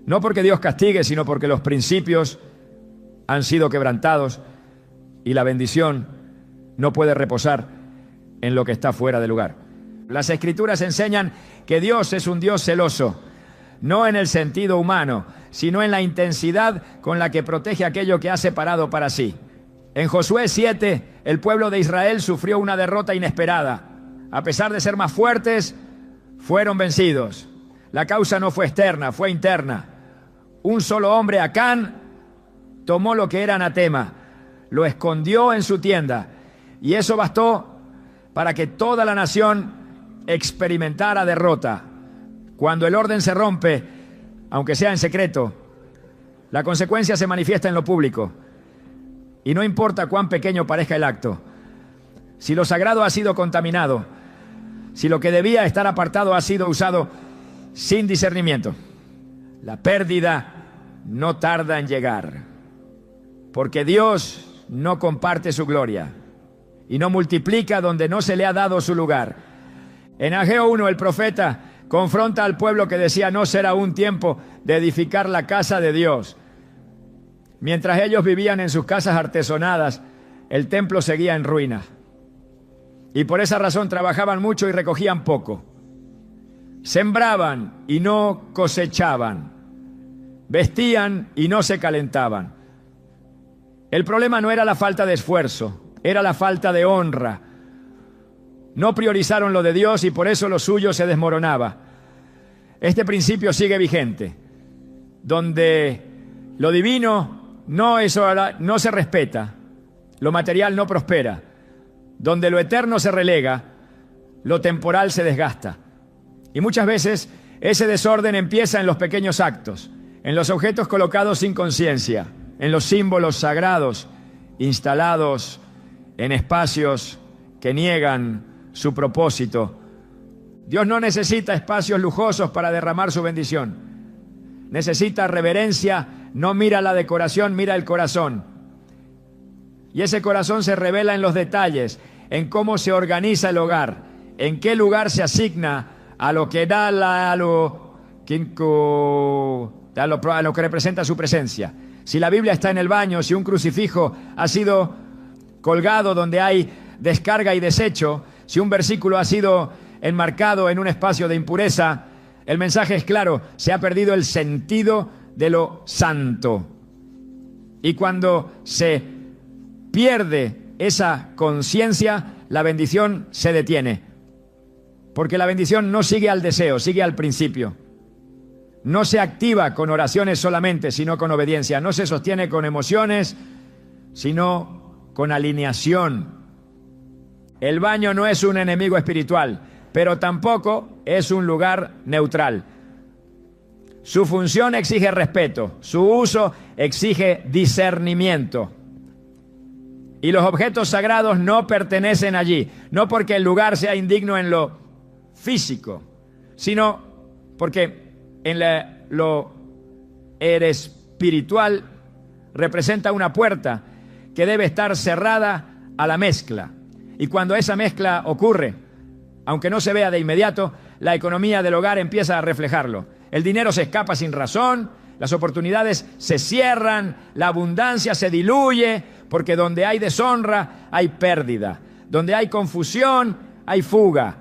No porque Dios castigue, sino porque los principios han sido quebrantados y la bendición no puede reposar en lo que está fuera de lugar. Las Escrituras enseñan que Dios es un Dios celoso, no en el sentido humano, sino en la intensidad con la que protege aquello que ha separado para sí. En Josué 7, el pueblo de Israel sufrió una derrota inesperada. A pesar de ser más fuertes, fueron vencidos. La causa no fue externa, fue interna. Un solo hombre, Acán, tomó lo que era anatema, lo escondió en su tienda, y eso bastó para que toda la nación experimentara derrota. Cuando el orden se rompe, aunque sea en secreto, la consecuencia se manifiesta en lo público. Y no importa cuán pequeño parezca el acto, si lo sagrado ha sido contaminado, si lo que debía estar apartado ha sido usado sin discernimiento, la pérdida no tarda en llegar, porque Dios no comparte su gloria y no multiplica donde no se le ha dado su lugar. En Ageo 1, el profeta confronta al pueblo que decía no será un tiempo de edificar la casa de Dios. Mientras ellos vivían en sus casas artesonadas, el templo seguía en ruinas. Y por esa razón trabajaban mucho y recogían poco. Sembraban y no cosechaban. Vestían y no se calentaban. El problema no era la falta de esfuerzo, era la falta de honra. No priorizaron lo de Dios y por eso lo suyo se desmoronaba. Este principio sigue vigente, donde lo divino no se respeta, lo material no prospera, donde lo eterno se relega, lo temporal se desgasta. Y muchas veces ese desorden empieza en los pequeños actos, en los objetos colocados sin conciencia, en los símbolos sagrados instalados en espacios que niegan su propósito. Dios no necesita espacios lujosos para derramar su bendición. Necesita reverencia, no mira la decoración, mira el corazón. Y ese corazón se revela en los detalles, en cómo se organiza el hogar, en qué lugar se asigna a lo que da a lo que representa su presencia. Si la Biblia está en el baño, si un crucifijo ha sido colgado donde hay descarga y desecho, si un versículo ha sido enmarcado en un espacio de impureza, el mensaje es claro, se ha perdido el sentido de lo santo. Y cuando se pierde esa conciencia, la bendición se detiene. Porque la bendición no sigue al deseo, sigue al principio. No se activa con oraciones solamente, sino con obediencia. No se sostiene con emociones, sino con alineación. El baño no es un enemigo espiritual, pero tampoco es un lugar neutral. Su función exige respeto, su uso exige discernimiento. Y los objetos sagrados no pertenecen allí, no porque el lugar sea indigno en lo físico, sino porque en lo espiritual representa una puerta que debe estar cerrada a la mezcla. Y cuando esa mezcla ocurre, aunque no se vea de inmediato, la economía del hogar empieza a reflejarlo. El dinero se escapa sin razón, Las oportunidades se cierran, la abundancia se diluye, porque donde hay deshonra hay pérdida. Donde hay confusión hay fuga.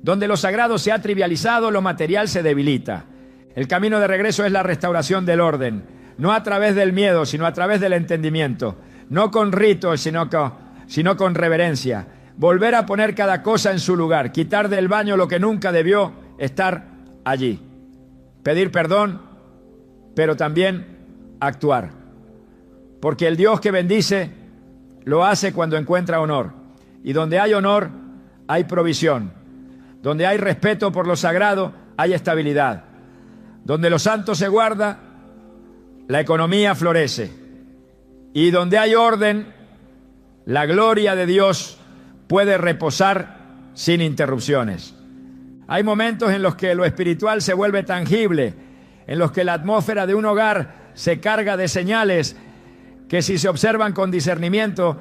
Donde lo sagrado se ha trivializado, lo material se debilita. El camino de regreso es la restauración del orden, no a través del miedo, sino a través del entendimiento. No con ritos, sino con reverencia. Volver a poner cada cosa en su lugar, quitar del baño lo que nunca debió estar allí. Pedir perdón, pero también actuar. Porque el Dios que bendice lo hace cuando encuentra honor. Y donde hay honor, hay provisión. Donde hay respeto por lo sagrado, hay estabilidad. Donde lo santo se guarda, la economía florece. Y donde hay orden, la gloria de Dios puede reposar sin interrupciones. Hay momentos en los que lo espiritual se vuelve tangible, en los que la atmósfera de un hogar se carga de señales que, si se observan con discernimiento,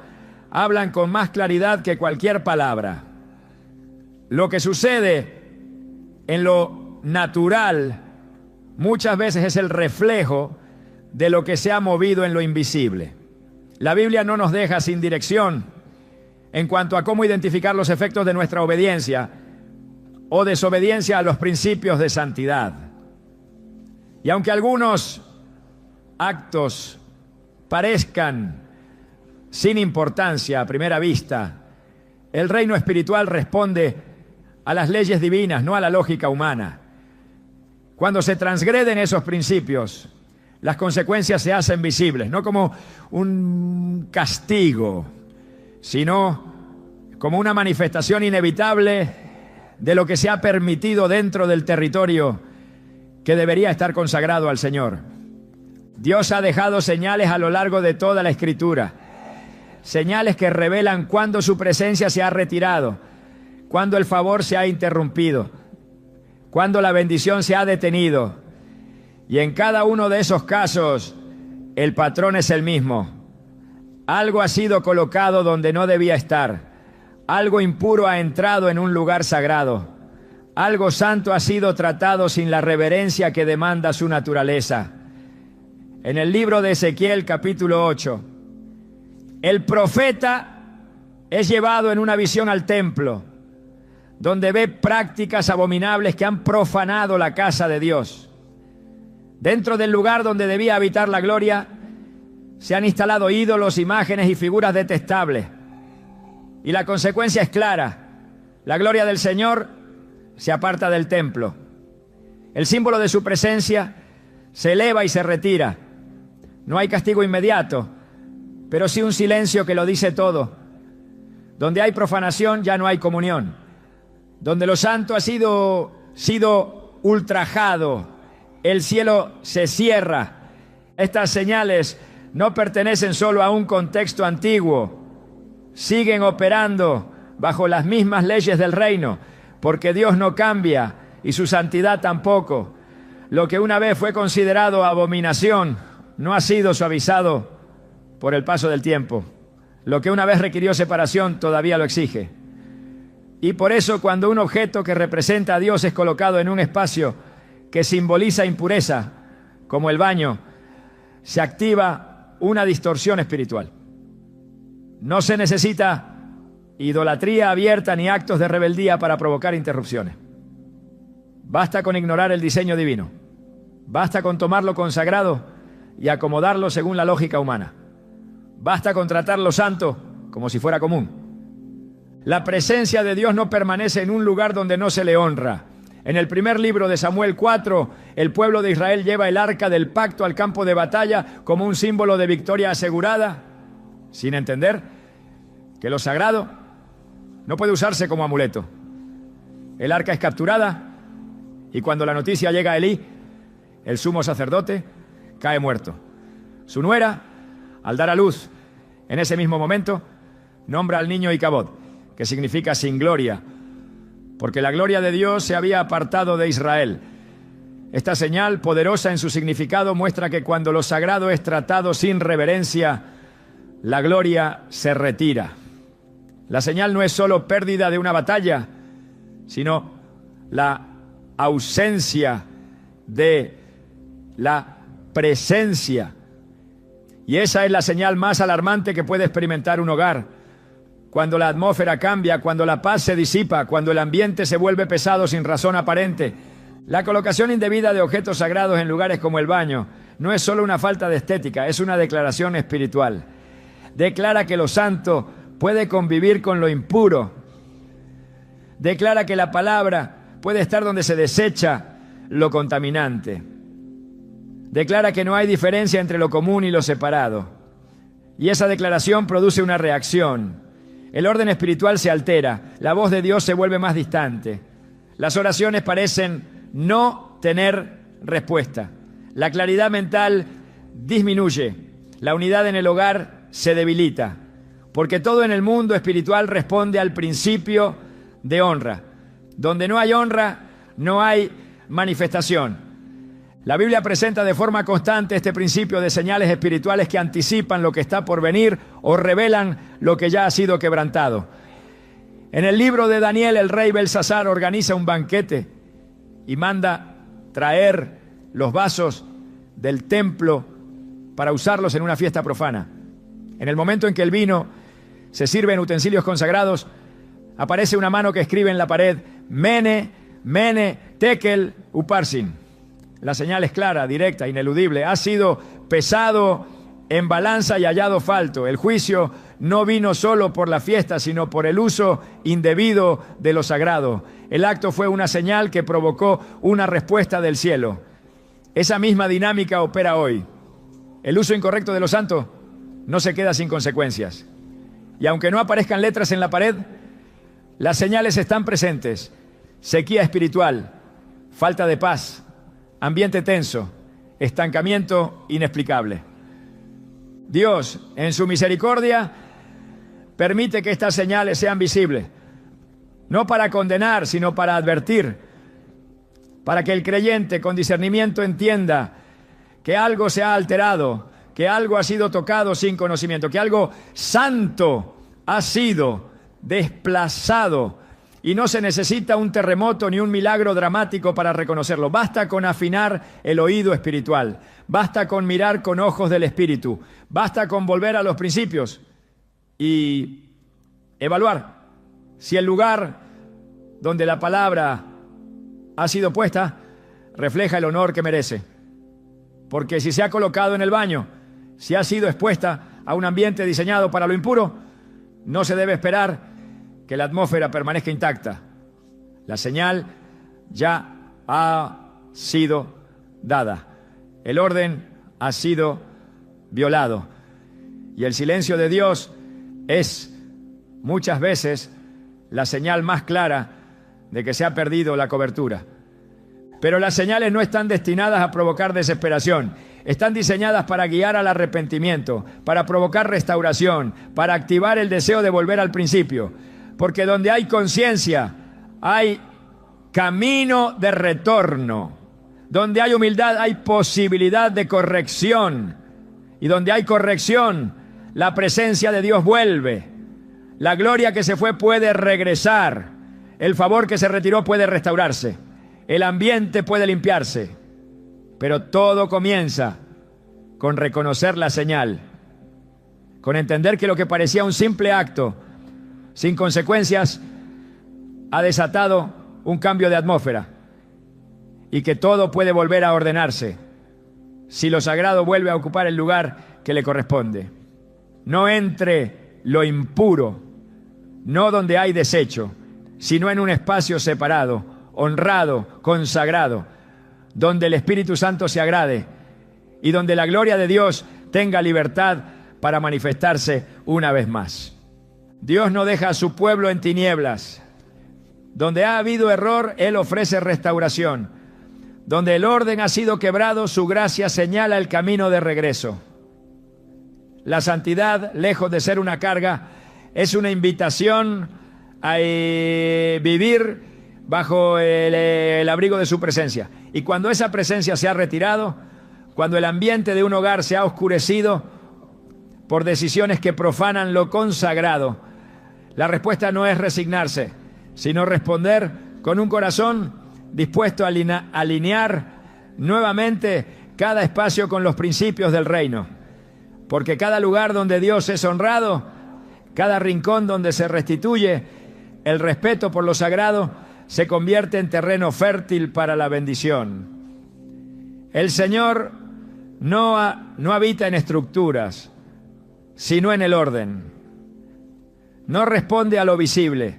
hablan con más claridad que cualquier palabra. Lo que sucede en lo natural muchas veces es el reflejo de lo que se ha movido en lo invisible. La Biblia no nos deja sin dirección en cuanto a cómo identificar los efectos de nuestra obediencia o desobediencia a los principios de santidad. Y aunque algunos actos parezcan sin importancia a primera vista, el reino espiritual responde a las leyes divinas, no a la lógica humana. Cuando se transgreden esos principios, las consecuencias se hacen visibles, no como un castigo, sino como una manifestación inevitable de lo que se ha permitido dentro del territorio que debería estar consagrado al Señor. Dios ha dejado señales a lo largo de toda la Escritura, señales que revelan cuándo su presencia se ha retirado, cuándo el favor se ha interrumpido, cuándo la bendición se ha detenido. Y en cada uno de esos casos, el patrón es el mismo. Algo ha sido colocado donde no debía estar. Algo impuro ha entrado en un lugar sagrado. Algo santo ha sido tratado sin la reverencia que demanda su naturaleza. En el libro de Ezequiel, capítulo 8, el profeta es llevado en una visión al templo, donde ve prácticas abominables que han profanado la casa de Dios. Dentro del lugar donde debía habitar la gloria, se han instalado ídolos, imágenes y figuras detestables. Y la consecuencia es clara. La gloria del Señor se aparta del templo. El símbolo de su presencia se eleva y se retira. No hay castigo inmediato, pero sí un silencio que lo dice todo. Donde hay profanación ya no hay comunión. Donde lo santo ha sido ultrajado, el cielo se cierra. Estas señales no pertenecen solo a un contexto antiguo, siguen operando bajo las mismas leyes del reino, porque Dios no cambia y su santidad tampoco. Lo que una vez fue considerado abominación no ha sido suavizado por el paso del tiempo. Lo que una vez requirió separación todavía lo exige. Y por eso, cuando un objeto que representa a Dios es colocado en un espacio que simboliza impureza, como el baño, se activa una distorsión espiritual. No se necesita idolatría abierta ni actos de rebeldía para provocar interrupciones. Basta con ignorar el diseño divino. Basta con tomar lo consagrado y acomodarlo según la lógica humana. Basta con tratar lo santo como si fuera común. La presencia de Dios no permanece en un lugar donde no se le honra. En el primer libro de Samuel 4, el pueblo de Israel lleva el arca del pacto al campo de batalla como un símbolo de victoria asegurada, sin entender que lo sagrado no puede usarse como amuleto. El arca es capturada y cuando la noticia llega a Elí, el sumo sacerdote cae muerto. Su nuera, al dar a luz en ese mismo momento, nombra al niño Icabod, que significa sin gloria, porque la gloria de Dios se había apartado de Israel. Esta señal, poderosa en su significado, muestra que cuando lo sagrado es tratado sin reverencia, la gloria se retira. La señal no es solo pérdida de una batalla, sino la ausencia de la presencia. Y esa es la señal más alarmante que puede experimentar un hogar. Cuando la atmósfera cambia, cuando la paz se disipa, cuando el ambiente se vuelve pesado sin razón aparente. La colocación indebida de objetos sagrados en lugares como el baño no es solo una falta de estética, es una declaración espiritual. Declara que lo santo puede convivir con lo impuro. Declara que la palabra puede estar donde se desecha lo contaminante. Declara que no hay diferencia entre lo común y lo separado. Y esa declaración produce una reacción. El orden espiritual se altera, la voz de Dios se vuelve más distante. Las oraciones parecen no tener respuesta. La claridad mental disminuye, la unidad en el hogar se debilita, porque todo en el mundo espiritual responde al principio de honra. Donde no hay honra, no hay manifestación. La Biblia presenta de forma constante este principio de señales espirituales que anticipan lo que está por venir o revelan lo que ya ha sido quebrantado. En el libro de Daniel, el rey Belsasar organiza un banquete y manda traer los vasos del templo para usarlos en una fiesta profana. En el momento en que el vino se sirve en utensilios consagrados, aparece una mano que escribe en la pared: Mene, Mene, Tekel, Uparsin. La señal es clara, directa, ineludible. Ha sido pesado en balanza y hallado falto. El juicio no vino solo por la fiesta, sino por el uso indebido de lo sagrado. El acto fue una señal que provocó una respuesta del cielo. Esa misma dinámica opera hoy. El uso incorrecto de lo santo no se queda sin consecuencias. Y aunque no aparezcan letras en la pared, las señales están presentes. Sequía espiritual, falta de paz, ambiente tenso, estancamiento inexplicable. Dios, en su misericordia, permite que estas señales sean visibles, no para condenar, sino para advertir, para que el creyente con discernimiento entienda que algo se ha alterado, que algo ha sido tocado sin conocimiento, que algo santo ha sido desplazado. Y no se necesita un terremoto ni un milagro dramático para reconocerlo. Basta con afinar el oído espiritual. Basta con mirar con ojos del espíritu. Basta con volver a los principios y evaluar si el lugar donde la palabra ha sido puesta refleja el honor que merece. Porque si se ha colocado en el baño, si ha sido expuesta a un ambiente diseñado para lo impuro, no se debe esperar que la atmósfera permanezca intacta. La señal ya ha sido dada. El orden ha sido violado. Y el silencio de Dios es muchas veces la señal más clara de que se ha perdido la cobertura. Pero las señales no están destinadas a provocar desesperación. Están diseñadas para guiar al arrepentimiento, para provocar restauración, para activar el deseo de volver al principio. Porque donde hay conciencia, hay camino de retorno. Donde hay humildad, hay posibilidad de corrección. Y donde hay corrección, la presencia de Dios vuelve. La gloria que se fue puede regresar. El favor que se retiró puede restaurarse. El ambiente puede limpiarse. Pero todo comienza con reconocer la señal. Con entender que lo que parecía un simple acto sin consecuencias ha desatado un cambio de atmósfera y que todo puede volver a ordenarse si lo sagrado vuelve a ocupar el lugar que le corresponde. No entre lo impuro, no donde hay desecho, sino en un espacio separado, honrado, consagrado, donde el Espíritu Santo se agrade y donde la gloria de Dios tenga libertad para manifestarse una vez más. Dios no deja a su pueblo en tinieblas. Donde ha habido error, Él ofrece restauración. Donde el orden ha sido quebrado, su gracia señala el camino de regreso. La santidad, lejos de ser una carga, es una invitación a vivir bajo el abrigo de su presencia. Y cuando esa presencia se ha retirado, cuando el ambiente de un hogar se ha oscurecido por decisiones que profanan lo consagrado, la respuesta no es resignarse, sino responder con un corazón dispuesto a alinear nuevamente cada espacio con los principios del reino. Porque cada lugar donde Dios es honrado, cada rincón donde se restituye el respeto por lo sagrado, se convierte en terreno fértil para la bendición. El Señor no habita en estructuras, sino en el orden. No responde a lo visible,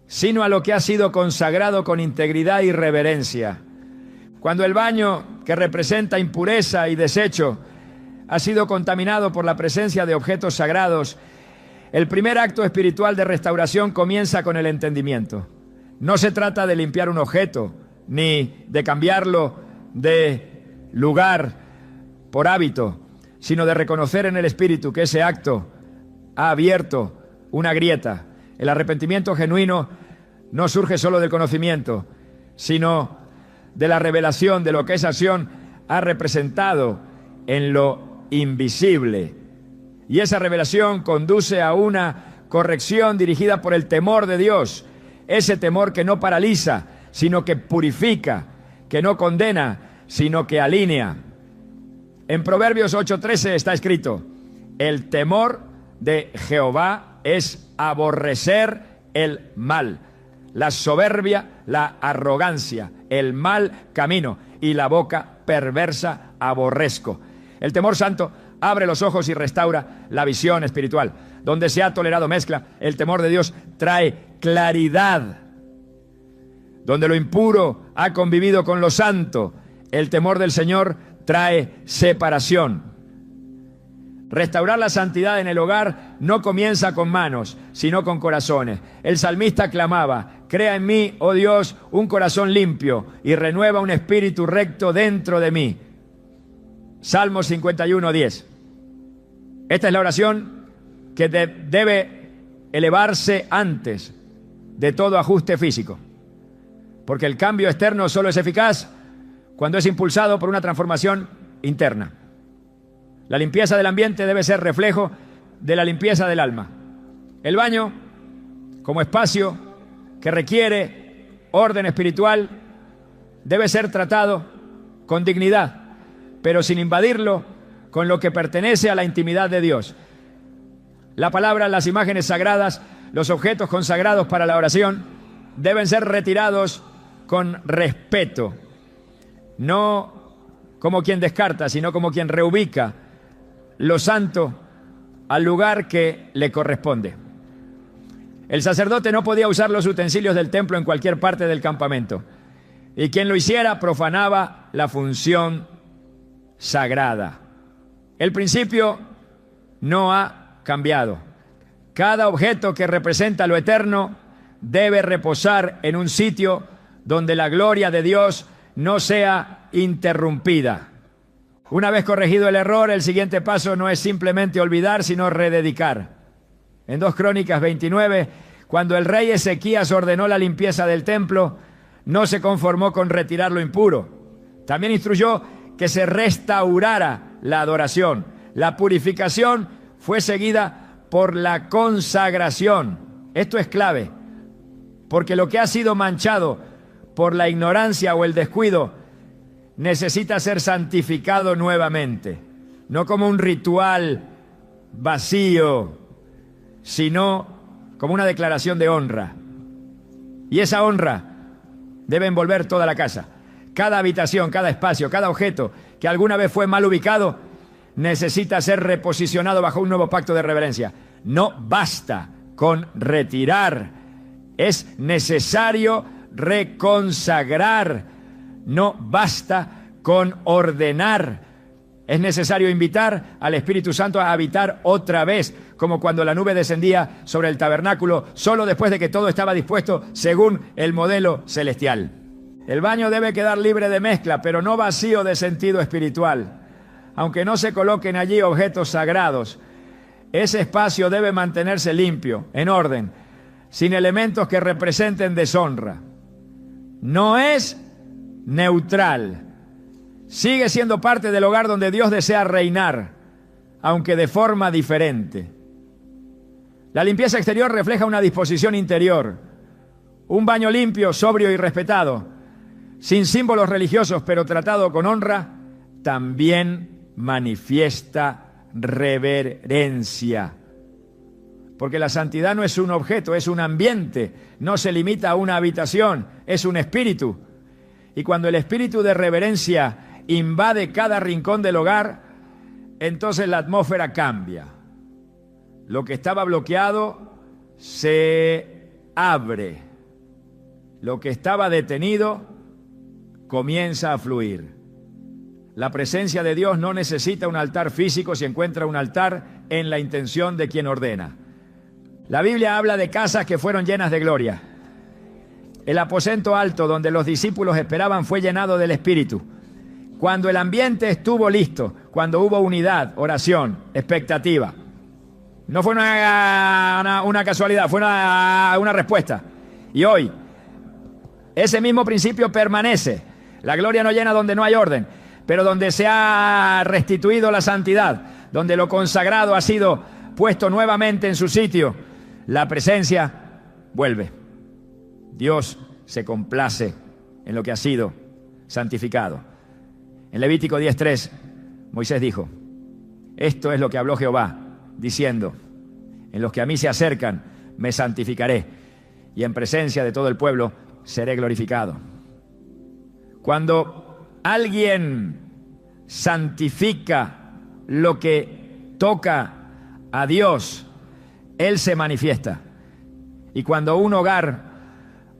sino a lo que ha sido consagrado con integridad y reverencia. Cuando el baño, que representa impureza y desecho, ha sido contaminado por la presencia de objetos sagrados, el primer acto espiritual de restauración comienza con el entendimiento. No se trata de limpiar un objeto, ni de cambiarlo de lugar por hábito, sino de reconocer en el espíritu que ese acto ha abierto una grieta. El arrepentimiento genuino no surge solo del conocimiento, sino de la revelación de lo que esa acción ha representado en lo invisible. Y esa revelación conduce a una corrección dirigida por el temor de Dios, ese temor que no paraliza, sino que purifica, que no condena, sino que alinea. En Proverbios 8:13 está escrito: el temor de Jehová es aborrecer el mal, la soberbia, la arrogancia, el mal camino y la boca perversa aborrezco. El temor santo abre los ojos y restaura la visión espiritual. Donde se ha tolerado mezcla, el temor de Dios trae claridad. Donde lo impuro ha convivido con lo santo, el temor del Señor trae separación. Restaurar la santidad en el hogar no comienza con manos, sino con corazones. El salmista clamaba: crea en mí, oh Dios, un corazón limpio y renueva un espíritu recto dentro de mí. Salmo 51:10. Esta es la oración que debe elevarse antes de todo ajuste físico. Porque el cambio externo solo es eficaz cuando es impulsado por una transformación interna. La limpieza del ambiente debe ser reflejo de la limpieza del alma. El baño, como espacio que requiere orden espiritual, debe ser tratado con dignidad, pero sin invadirlo con lo que pertenece a la intimidad de Dios. La palabra, las imágenes sagradas, los objetos consagrados para la oración deben ser retirados con respeto, no como quien descarta, sino como quien reubica lo santo al lugar que le corresponde. El sacerdote no podía usar los utensilios del templo en cualquier parte del campamento, y quien lo hiciera profanaba la función sagrada. El principio no ha cambiado. Cada objeto que representa lo eterno debe reposar en un sitio donde la gloria de Dios no sea interrumpida. Una vez corregido el error, el siguiente paso no es simplemente olvidar, sino rededicar. En 2 Crónicas 29, cuando el rey Ezequías ordenó la limpieza del templo, no se conformó con retirar lo impuro. También instruyó que se restaurara la adoración. La purificación fue seguida por la consagración. Esto es clave, porque lo que ha sido manchado por la ignorancia o el descuido necesita ser santificado nuevamente, no como un ritual vacío, sino como una declaración de honra. Y esa honra debe envolver toda la casa. Cada habitación, cada espacio, cada objeto que alguna vez fue mal ubicado necesita ser reposicionado bajo un nuevo pacto de reverencia. No basta con retirar, es necesario reconsagrar. No basta con ordenar, es necesario invitar al Espíritu Santo a habitar otra vez, como cuando la nube descendía sobre el tabernáculo, solo después de que todo estaba dispuesto según el modelo celestial. El baño debe quedar libre de mezcla, pero no vacío de sentido espiritual. Aunque no se coloquen allí objetos sagrados, ese espacio debe mantenerse limpio, en orden, sin elementos que representen deshonra. No es neutral. Sigue siendo parte del hogar donde Dios desea reinar, aunque de forma diferente. La limpieza exterior refleja una disposición interior. Un baño limpio, sobrio y respetado, sin símbolos religiosos, pero tratado con honra, también manifiesta reverencia. Porque la santidad no es un objeto, es un ambiente, no se limita a una habitación, es un espíritu. Y cuando el espíritu de reverencia invade cada rincón del hogar, entonces la atmósfera cambia. Lo que estaba bloqueado se abre. Lo que estaba detenido comienza a fluir. La presencia de Dios no necesita un altar físico si encuentra un altar en la intención de quien ordena. La Biblia habla de casas que fueron llenas de gloria. El aposento alto donde los discípulos esperaban fue llenado del Espíritu. Cuando el ambiente estuvo listo, cuando hubo unidad, oración, expectativa. No fue una casualidad, fue una respuesta. Y hoy, ese mismo principio permanece. La gloria no llena donde no hay orden, pero donde se ha restituido la santidad, donde lo consagrado ha sido puesto nuevamente en su sitio, la presencia vuelve. Dios se complace en lo que ha sido santificado. En Levítico 10:3, Moisés dijo: esto es lo que habló Jehová, diciendo: en los que a mí se acercan, me santificaré, y en presencia de todo el pueblo seré glorificado. Cuando alguien santifica lo que toca a Dios, Él se manifiesta. Y cuando un hogar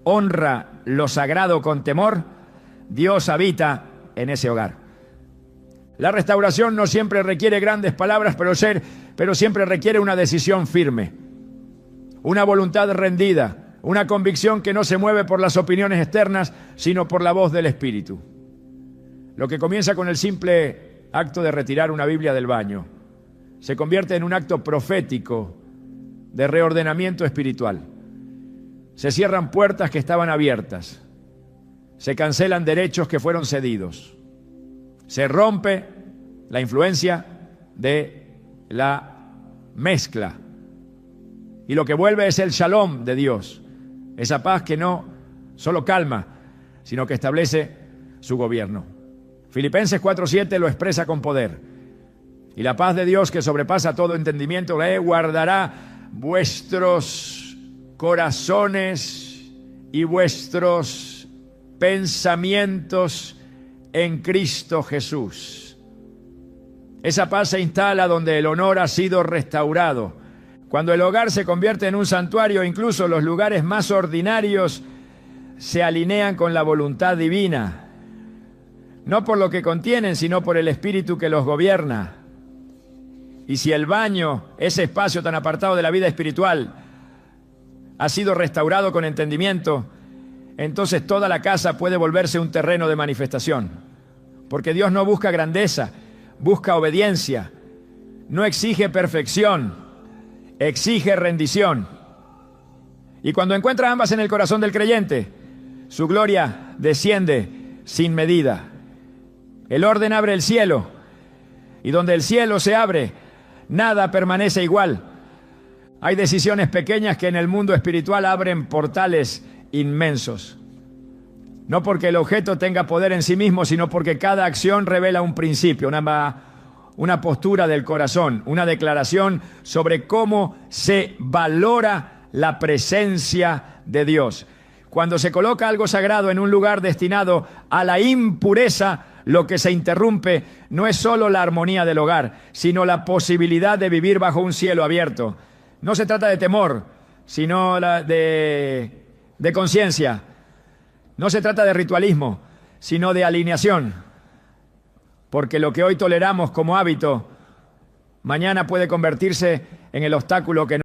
honra lo sagrado con temor, Dios habita en ese hogar. La restauración no siempre requiere grandes palabras, pero siempre requiere una decisión firme, una voluntad rendida, una convicción que no se mueve por las opiniones externas, sino por la voz del Espíritu. Lo que comienza con el simple acto de retirar una Biblia del baño se convierte en un acto profético de reordenamiento espiritual. Se cierran puertas que estaban abiertas, se cancelan derechos que fueron cedidos, se rompe la influencia de la mezcla, y lo que vuelve es el shalom de Dios, esa paz que no solo calma, sino que establece su gobierno. Filipenses 4:7 lo expresa con poder: y la paz de Dios, que sobrepasa todo entendimiento, guardará vuestros corazones y vuestros pensamientos en Cristo Jesús. Esa paz se instala donde el honor ha sido restaurado. Cuando el hogar se convierte en un santuario, incluso los lugares más ordinarios se alinean con la voluntad divina, no por lo que contienen, sino por el Espíritu que los gobierna. Y si el baño, ese espacio tan apartado de la vida espiritual, ha sido restaurado con entendimiento, entonces toda la casa puede volverse un terreno de manifestación. Porque Dios no busca grandeza, busca obediencia. No exige perfección, exige rendición. Y cuando encuentra ambas en el corazón del creyente, su gloria desciende sin medida. El orden abre el cielo, y donde el cielo se abre, nada permanece igual. Hay decisiones pequeñas que en el mundo espiritual abren portales inmensos. No porque el objeto tenga poder en sí mismo, sino porque cada acción revela un principio, una postura del corazón, una declaración sobre cómo se valora la presencia de Dios. Cuando se coloca algo sagrado en un lugar destinado a la impureza, lo que se interrumpe no es solo la armonía del hogar, sino la posibilidad de vivir bajo un cielo abierto. No se trata de temor, sino de conciencia. No se trata de ritualismo, sino de alineación. Porque lo que hoy toleramos como hábito, mañana puede convertirse en el obstáculo que